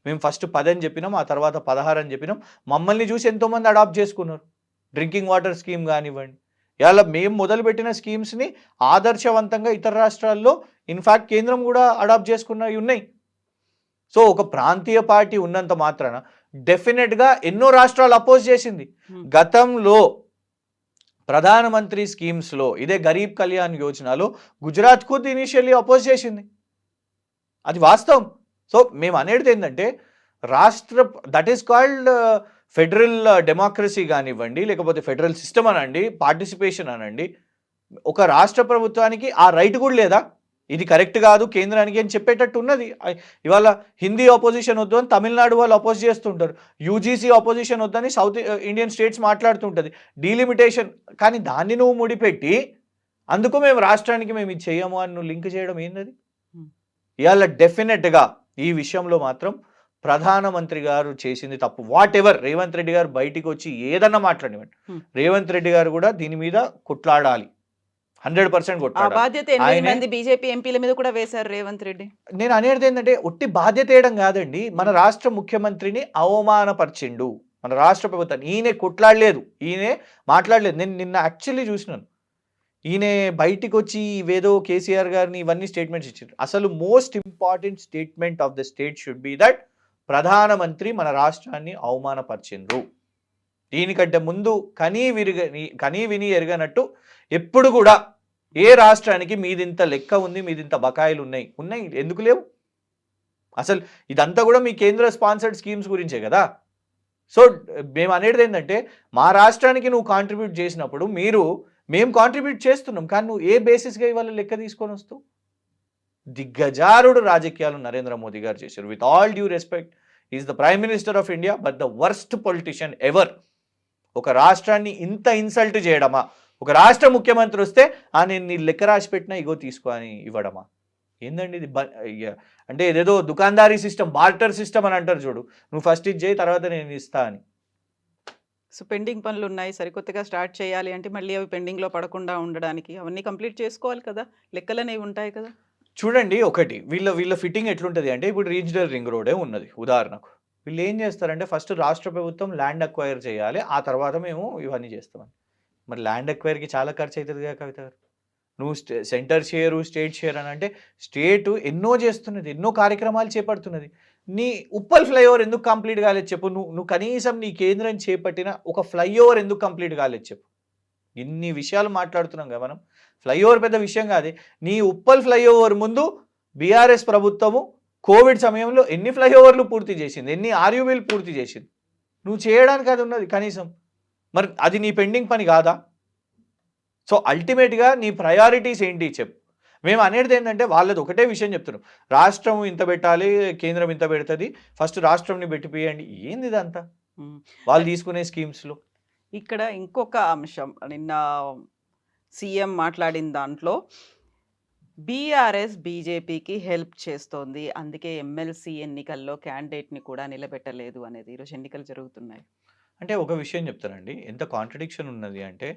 మేము ఫస్ట్ 10 అని చెప్పినాం. ఆ తర్వాత 16 అని చెప్పినాం. మమ్మల్ని చూసి ఎంతోమంది అడాప్ట్ చేసుకున్నారు. డ్రింకింగ్ వాటర్ స్కీమ్ కానివ్వండి. ఇవాళ మేము మొదలుపెట్టిన స్కీమ్స్‌ని ఆదర్శవంతంగా ఇతర రాష్ట్రాల్లో ఇన్‌ఫాక్ట్ కేంద్రం కూడా అడాప్ట్ చేసుకున్నవి ఉన్నాయి. సో ఒక ప్రాంతీయ పార్టీ ఉన్నంత మాత్రాన డెఫినెట్‌గా ఎన్నో రాష్ట్రాలు అపోజ్ చేసింది. హ్మ్. గతంలో ప్రధానమంత్రి స్కీమ్స్‌లో ఇదే గరీబ్ కళ్యాణ్ యోజనలో గుజరాత్ ఖుద్ ఇనిషియల్లీ అపోజ్ చేసింది. అది వాస్తవం. సో మేము అనేది ఏంటంటే రాష్ట్ర that is called federal democracy కానివ్వండి, లేకపోతే ఫెడరల్ సిస్టమ్ అనండి, పార్టిసిపేషన్ అనండి. ఒక రాష్ట్ర ప్రభుత్వానికి ఆ రైట్ కూడా లేదా? ఇది కరెక్ట్ కాదు కేంద్రానికి అని చెప్పేటట్టు ఉన్నది. ఇవాళ హిందీ అపోజిషన్ వద్దు అని తమిళనాడు వాళ్ళు అపోజ్ చేస్తుంటారు. యూజీసీ అపోజిషన్ వద్దని సౌత్ ఇండియన్ స్టేట్స్ మాట్లాడుతుంటది. డీలిమిటేషన్ కానీ దాన్ని నువ్వు ముడిపెట్టి అందుకు మేము రాష్ట్రానికి మేము ఇది చెయ్యము అని నువ్వు లింక్ చేయడం ఏందది? హ్మ్. ఇవాళ డెఫినెట్‌గా ఈ విషయంలో మాత్రం ప్రధానమంత్రి గారు చేసింది తప్పు. వాటెవర్ రేవంత్ రెడ్డి గారు బయటికి వచ్చి ఏదన్నా మాట్లాడివ్వండి. హ్మ్. రేవంత్ రెడ్డి గారు కూడా దీని మీద కొట్లాడాలి. 100% ఆ కొట్లాడాలి. బాధ్యత 8 ఆయనే మంది బీజేపీ ఎంపీల మీద కూడా వేశారు రేవంత్ రెడ్డి. నేను అనేది ఏంటంటే ఒట్టి బాధ్యత వేయడం కాదండి. మన రాష్ట్ర ముఖ్యమంత్రిని అవమానపరిచిండు. మన రాష్ట్ర ప్రభుత్వాన్ని. ఈయన కొట్లాడలేదు. ఈయనే మాట్లాడలేదు. నేను నిన్న యాక్చువల్లీ చూసినాను. ఈయన బయటికొచ్చి ఇవేదో కేసీఆర్ గారిని ఇవన్నీ స్టేట్మెంట్స్ ఇచ్చారు. అసలు most important statement of the state should be that ప్రధానమంత్రి మన రాష్ట్రాన్ని అవమానపరిచిండ్రు. దీనికంటే ముందు కనీ విని ఎరగనట్టు ఎప్పుడు కూడా ఏ రాష్ట్రానికి మీదింత లెక్క ఉంది, మీదింత బకాయిలు ఉన్నాయి. ఉన్నాయి ఎందుకు లేవు? అసలు ఇదంతా కూడా మీ కేంద్ర స్పాన్సర్డ్ స్కీమ్స్ గురించే కదా! సో మేము అనేది ఏంటంటే మా రాష్ట్రానికి నువ్వు కాంట్రిబ్యూట్ చేసినప్పుడు మేము కాంట్రిబ్యూట్ చేస్తున్నాం. కానీ నువ్వు ఏ బేసిస్‌గా ఇవాళ లెక్క తీసుకొని వస్తావు? దిగ్గజారుడు రాజకీయాలు నరేంద్ర మోదీ గారు చేశారు. With all due respect he is the prime minister of India but the worst politician ever. ఒక రాష్ట్రాన్ని ఇంత ఇన్సల్ట్ చేయడమా? ఒక రాష్ట్ర ముఖ్యమంత్రి వస్తే నేను నీ లెక్క రాసి పెట్టినా ఇగో తీసుకో అని ఇవ్వడమా? ఏందండి ఇది? అంటే ఏదేదో దుకాందారీ సిస్టమ్, బార్టర్ సిస్టమ్ అని అంటారు చూడు. నువ్వు ఫస్ట్ ఇది చేయి తర్వాత నేను ఇస్తా అని. సో పెండింగ్ పనులున్నాయి. సరికొత్తగా స్టార్ట్ చేయాలి అంటే మళ్ళీ అవి పెండింగ్‌లో పడకుండా ఉండడానికి అవన్నీ కంప్లీట్ చేసుకోవాలి కదా! లెక్కలనేవి ఉంటాయి కదా! చూడండి ఒకటి వీళ్ళ ఫిట్టింగ్ ఎట్లుంటది అంటే ఇప్పుడు రీజనల్ రింగ్ రోడే ఉన్నది ఉదాహరణకు. వీళ్ళు ఏం చేస్తారంటే ఫస్ట్ రాష్ట్ర ప్రభుత్వం ల్యాండ్ అక్వైర్ చేయాలి. ఆ తర్వాత మేము ఇవన్నీ చేస్తామని. మరి ల్యాండ్ అక్వైర్‌కి చాలా ఖర్చు అవుతదిగా కవిత గారు. నువ్వు సెంటర్ షేరు, స్టేట్ షేర్ అని అంటే స్టేట్ ఎన్నో చేస్తున్నది. ఎన్నో కార్యక్రమాలు చేపడుతున్నది. నీ ఉప్పల్ ఫ్లైఓవర్ ఎందుకు కంప్లీట్ కాలేదు చెప్పు? నువ్వు కనీసం నీ కేంద్రం చేపట్టిన ఒక ఫ్లైఓవర్ ఎందుకు కంప్లీట్ కాలేదు చెప్పు? ఇన్ని విషయాలు మాట్లాడుతున్నాం కదా మనం. ఫ్లైఓవర్ పెద్ద విషయం కాదే. నీ ఉప్పల్ ఫ్లైఓవర్ ముందు బీఆర్ఎస్ ప్రభుత్వము కోవిడ్ సమయంలో ఎన్ని ఫ్లైఓవర్లు పూర్తి చేసింది? ఎన్ని ఆర్యూబీలు పూర్తి చేసింది? నువ్వు చేయడానికి అది ఉన్నది కనీసం. మరి అది నీ పెండింగ్ పని కాదా? సో అల్టిమేట్గా నీ ప్రయారిటీస్ ఏంటి చెప్పు. మేము అనేది ఏంటంటే వాళ్ళది ఒకటే విషయం చెప్తున్నాం, రాష్ట్రం ఇంత పెట్టాలి, కేంద్రం ఇంత పెడుతుంది, ఫస్ట్ రాష్ట్రంని పెట్టిపోయండి. ఏంది ఇదంతా ఉమ్. వాళ్ళు తీసుకునే స్కీమ్స్లో? ఇక్కడ ఇంకొక అంశం, నిన్న సీఎం మాట్లాడిన దాంట్లో బీఆర్ఎస్ బీజేపీకి హెల్ప్ చేస్తోంది, అందుకే ఎమ్మెల్సీ ఎన్నికల్లో క్యాండిడేట్ని కూడా నిలబెట్టలేదు అనేది. ఈరోజు ఎన్నికలు జరుగుతున్నాయి. అంటే ఒక విషయం చెప్తానండి, ఎంత కాంట్రడిక్షన్ ఉన్నది అంటే,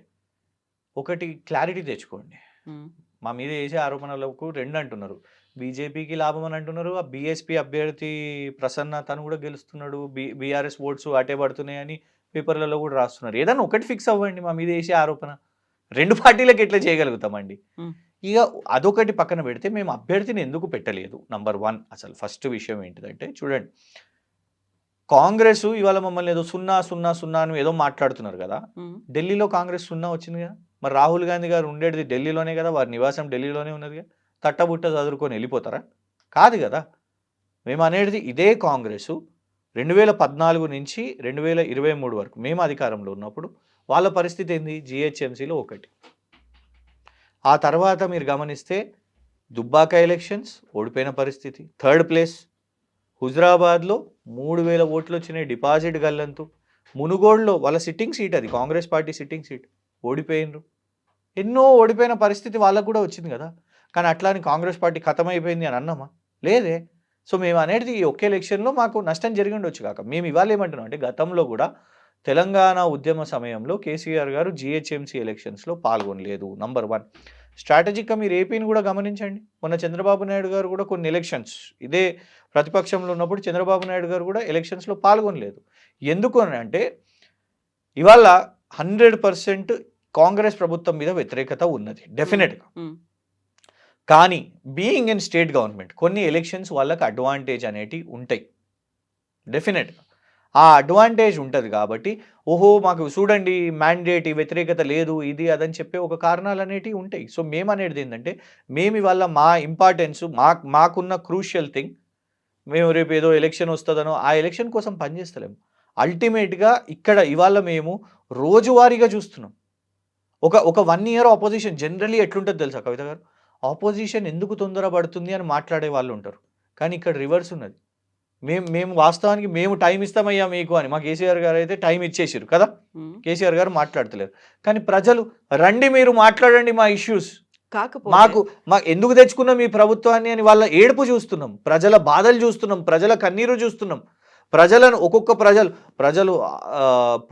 ఒకటి క్లారిటీ తెచ్చుకోండి. ఉమ్, మా మీద వేసే ఆరోపణలకు రెండు అంటున్నారు, బీజేపీకి లాభం అని అంటున్నారు, ఆ బీఎస్పీ అభ్యర్థి ప్రసన్న తను కూడా గెలుస్తున్నాడు, బీఆర్ఎస్ ఓట్స్ అటే పడుతున్నాయని పేపర్లలో కూడా రాస్తున్నారు. ఏదన్నా ఒకటి ఫిక్స్ అవ్వండి, మా మీద వేసే ఆరోపణ రెండు పార్టీలకు ఎట్లా చేయగలుగుతామండి. ఉమ్, ఇక అదొకటి పక్కన పెడితే మేము అభ్యర్థిని ఎందుకు పెట్టలేదు, నంబర్ 1 అసలు ఫస్ట్ విషయం ఏంటిదంటే, చూడండి, కాంగ్రెస్ ఇవాళ మమ్మల్ని ఏదో 0-0-0 అని ఏదో మాట్లాడుతున్నారు కదా, ఉమ్, ఢిల్లీలో కాంగ్రెస్ 0 వచ్చింది కదా, మరి రాహుల్ గాంధీ గారు ఉండేది ఢిల్లీలోనే కదా, వారి నివాసం ఢిల్లీలోనే ఉన్నది కదా, తట్టబుట్ట చదువుకొని వెళ్ళిపోతారా? కాదు కదా. మేము అనేది ఇదే కాంగ్రెస్ 2014 నుంచి 2023 వరకు మేము అధికారంలో ఉన్నప్పుడు వాళ్ళ పరిస్థితి ఏంది, జిహెచ్ఎంసీలో 1. ఆ తర్వాత మీరు గమనిస్తే దుబ్బాక ఎలక్షన్స్ ఓడిపోయిన పరిస్థితి, 3rd ప్లేస్. హుజరాబాద్లో 3000 ఓట్లు వచ్చినాయి, డిపాజిట్ గల్లంతు. మునుగోడులో వాళ్ళ సిట్టింగ్ సీట్, అది కాంగ్రెస్ పార్టీ సిట్టింగ్ సీట్, ఓడిపోయినరు. ఎన్నో ఓడిపోయిన పరిస్థితి వాళ్ళకు కూడా వచ్చింది కదా. కానీ అట్లా అని కాంగ్రెస్ పార్టీ ఖతమైపోయింది అని అన్నామా? లేదే. సో మేము అనేది ఈ ఒక్క ఎలక్షన్లో మాకు నష్టం జరిగి ఉండొచ్చు కాక, మేము ఇవాళ ఏమంటున్నాం అంటే, గతంలో కూడా తెలంగాణ ఉద్యమ సమయంలో కేసీఆర్ గారు జిహెచ్ఎంసీ ఎలక్షన్స్లో పాల్గొనలేదు, నంబర్ 1. స్ట్రాటజిక్గా మీరు ఏపీని కూడా గమనించండి, మొన్న చంద్రబాబు నాయుడు గారు కూడా కొన్ని ఎలక్షన్స్ ఇదే ప్రతిపక్షంలో ఉన్నప్పుడు చంద్రబాబు నాయుడు గారు కూడా ఎలక్షన్స్లో పాల్గొనలేదు. ఎందుకు అని అంటే, ఇవాళ 100% కాంగ్రెస్ ప్రభుత్వం మీద వ్యతిరేకత ఉన్నది డెఫినెట్గా. ఉమ్, కానీ బీయింగ్ ఇన్ స్టేట్ గవర్నమెంట్ కొన్ని ఎలక్షన్స్ వాళ్ళకి అడ్వాంటేజ్ అనేటివి ఉంటాయి డెఫినెట్గా. ఆ అడ్వాంటేజ్ ఉంటుంది కాబట్టి, ఓహో మాకు చూడండి మ్యాండేట్ వ్యతిరేకత లేదు ఇది అదని చెప్పే ఒక కారణాలు అనేటివి ఉంటాయి. సో మేము అనేది ఏంటంటే, మేము ఇవాళ మా ఇంపార్టెన్స్ మాకున్న క్రూషియల్ థింగ్, మేము రేపు ఏదో ఎలక్షన్ వస్తుందనో ఆ ఎలక్షన్ కోసం పనిచేస్తలేము. అల్టిమేట్గా ఇక్కడ ఇవాళ మేము రోజువారీగా చూస్తున్నాం. ఒక 1 ఇయర్ ఆపోజిషన్ జనరలీ ఎట్లుంటుంది తెలుసా కవిత గారు, ఆపోజిషన్ ఎందుకు తొందరపడుతుంది అని మాట్లాడే వాళ్ళు ఉంటారు. కానీ ఇక్కడ రివర్స్ ఉన్నది. మేము వాస్తవానికి మేము టైం ఇస్తామయ్యా మీకు అని, మా కేసీఆర్ గారు అయితే టైం ఇచ్చేసారు కదా, ఉమ్. కేసీఆర్ గారు మాట్లాడతలేరు. కానీ ప్రజలు రండి మీరు మాట్లాడండి మా ఇష్యూస్, కాకపోతే మాకు ఎందుకు తెచ్చుకున్నాం ఈ ప్రభుత్వాన్ని అని వాళ్ళ ఏడుపు చూస్తున్నాం, ప్రజల బాధలు చూస్తున్నాం, ప్రజల కన్నీరు చూస్తున్నాం. ప్రజలను ప్రజలు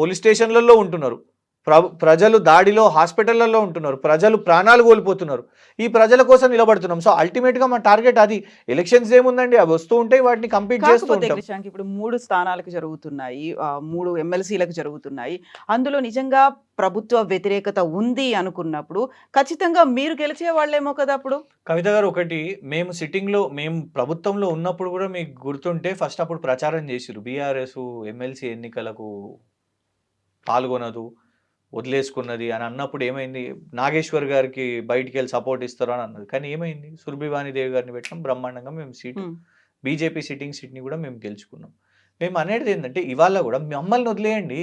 పోలీస్ స్టేషన్లలో ఉంటున్నారు, ప్రజలు దాడిలో హాస్పిటళ్లలో ఉంటున్నారు, ప్రజలు ప్రాణాలు కోల్పోతున్నారు. ఈ ప్రజల కోసం నిలబడుతున్నాం. సో అల్టిమేట్గా మా టార్గెట్ అది. ఎలక్షన్స్ ఏముందండి, అవి వస్తూ ఉంటాయి, వాటిని కంప్లీట్ చేస్తూ కాకపోతే ఉంటాం. క్రిషాంక్, ఇప్పుడు 3 స్థానాలకు జరుగుతున్నాయి, 3 ఎమ్మెల్సీలకు జరుగుతున్నాయి. అందులో నిజంగా ప్రభుత్వ వ్యతిరేకత ఉంది అనుకున్నప్పుడు ఖచ్చితంగా మీరు గెలిచే వాళ్ళేమో కదా అప్పుడు. కవిత గారు, ఒకటి, మేము ప్రభుత్వంలో ఉన్నప్పుడు కూడా మీకు గుర్తుంటే ఫస్ట్ అప్పుడు ప్రచారం చేసిరు, బీఆర్ఎస్ ఎమ్మెల్సీ ఎన్నికలకు పాల్గొనదు, వదిలేసుకున్నది అని అన్నప్పుడు ఏమైంది, నాగేశ్వర్ గారికి బయటికి వెళ్ళి సపోర్ట్ ఇస్తారు అని అన్నది. కానీ ఏమైంది, సురభివాణిదేవి గారిని పెట్టినాం, బ్రహ్మాండంగా మేము సీటు, బీజేపీ సిట్టింగ్ సీట్ని కూడా మేము గెలుచుకున్నాం. మేము అనేది ఏంటంటే, ఇవాళ కూడా మమ్మల్ని వదిలేయండి,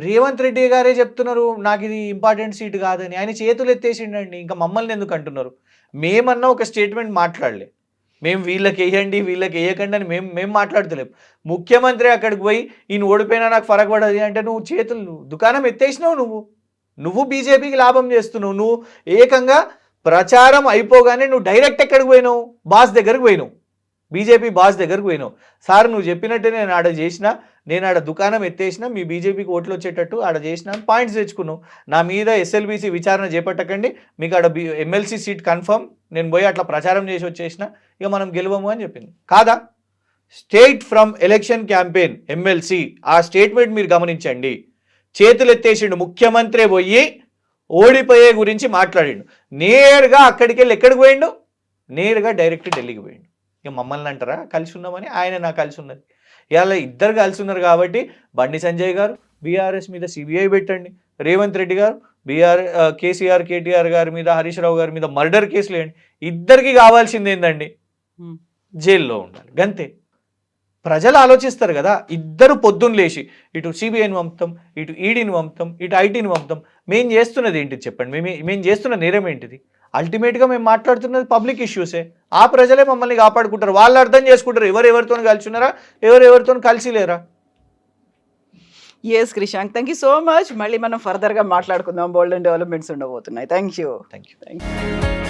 రేవంత్ రెడ్డి గారే చెప్తున్నారు నాకు ఇది ఇంపార్టెంట్ సీట్ కాదని, ఆయన చేతులు ఎత్తేసిండండి, ఇంకా మమ్మల్ని ఎందుకు అంటున్నారు? మేమన్నా ఒక స్టేట్మెంట్ మాట్లాడలే, మేము వీళ్ళకి వేయండి వీళ్ళకి వేయకండి అని మేము మాట్లాడతలేము. ముఖ్యమంత్రి అక్కడికి పోయి ఈయన ఓడిపోయినా నాకు ఫరక్ పడదు అంటే, నువ్వు చేతులు దుకాణం ఎత్తేసినావు, నువ్వు బీజేపీకి లాభం చేస్తున్నావు. నువ్వు ఏకంగా ప్రచారం అయిపోగానే నువ్వు డైరెక్ట్ ఎక్కడికి పోయినావు, బాస్ దగ్గరకు పోయినావు, బీజేపీ బాస్ దగ్గరకు పోయినావు. సార్ నువ్వు చెప్పినట్టే నేను ఆడ చేసిన, నేను ఆడ దుకాణం ఎత్తేసిన, మీ బీజేపీకి ఓట్లు వచ్చేటట్టు ఆడ చేసిన, పాయింట్స్ తెచ్చుకున్నావు. నా మీద ఎస్ఎల్బీసీ విచారణ చేపట్టకండి, మీకు ఆడ ఎమ్మెల్సీ సీట్ కన్ఫర్మ్, నేను పోయి అట్లా ప్రచారం చేసి వచ్చేసిన, ఇక మనం గెలవము అని చెప్పింది కాదా. State from election campaign MLC, ఆ స్టేట్మెంట్ మీరు గమనించండి. చేతులు ఎత్తేసిండు ముఖ్యమంత్రి, పోయి ఓడిపోయే గురించి మాట్లాడిండు, నేరుగా అక్కడికి వెళ్ళి ఎక్కడికి పోయిండు, నేరుగా డైరెక్ట్ ఢిల్లీకి పోయిండు. ఇక మమ్మల్ని అంటారా కలిసి ఉన్నామని, ఆయన నాకు కలిసి ఉన్నది. ఇవాళ ఇద్దరు కలిసి ఉన్నారు కాబట్టి బండి సంజయ్ గారు బీఆర్ఎస్ మీద సిబిఐ పెట్టండి, రేవంత్ రెడ్డి గారు కేసీఆర్ కేటీఆర్ గారి మీద, హరీష్ రావు గారి మీద మర్డర్ కేసులు వేయండి. ఇద్దరికి కావాల్సింది ఏందండి, జైల్లో ఉండాలి, గంతే. ప్రజలు ఆలోచిస్తారు కదా, ఇద్దరు పొద్దున్న లేచి ఇటు సిబిఐని పంపుతాం, ఇటు ఈడీని పంపుతాం, ఇటు ఐటీని పంపుతాం. మేము చేస్తున్నది ఏంటిది చెప్పండి? మేము చేస్తున్న నేరం ఏంటిది? అల్టిమేట్గా మేము మాట్లాడుతున్నది పబ్లిక్ ఇష్యూసే. ఆ ప్రజలే మమ్మల్ని కాపాడుకుంటారు, వాళ్ళు అర్థం చేసుకుంటారు ఎవరెవరితో కలిసి ఉన్నారా, ఎవరెవరితో కలిసి లేరా. Yes Krishank, thank you so much. మళ్ళీ మనం ఫర్దర్గా మాట్లాడుకుందాం, బోల్డ్ అండ్ డెవలప్మెంట్స్ ఉండబోతున్నాయి. Thank you. Thank you. Thank you.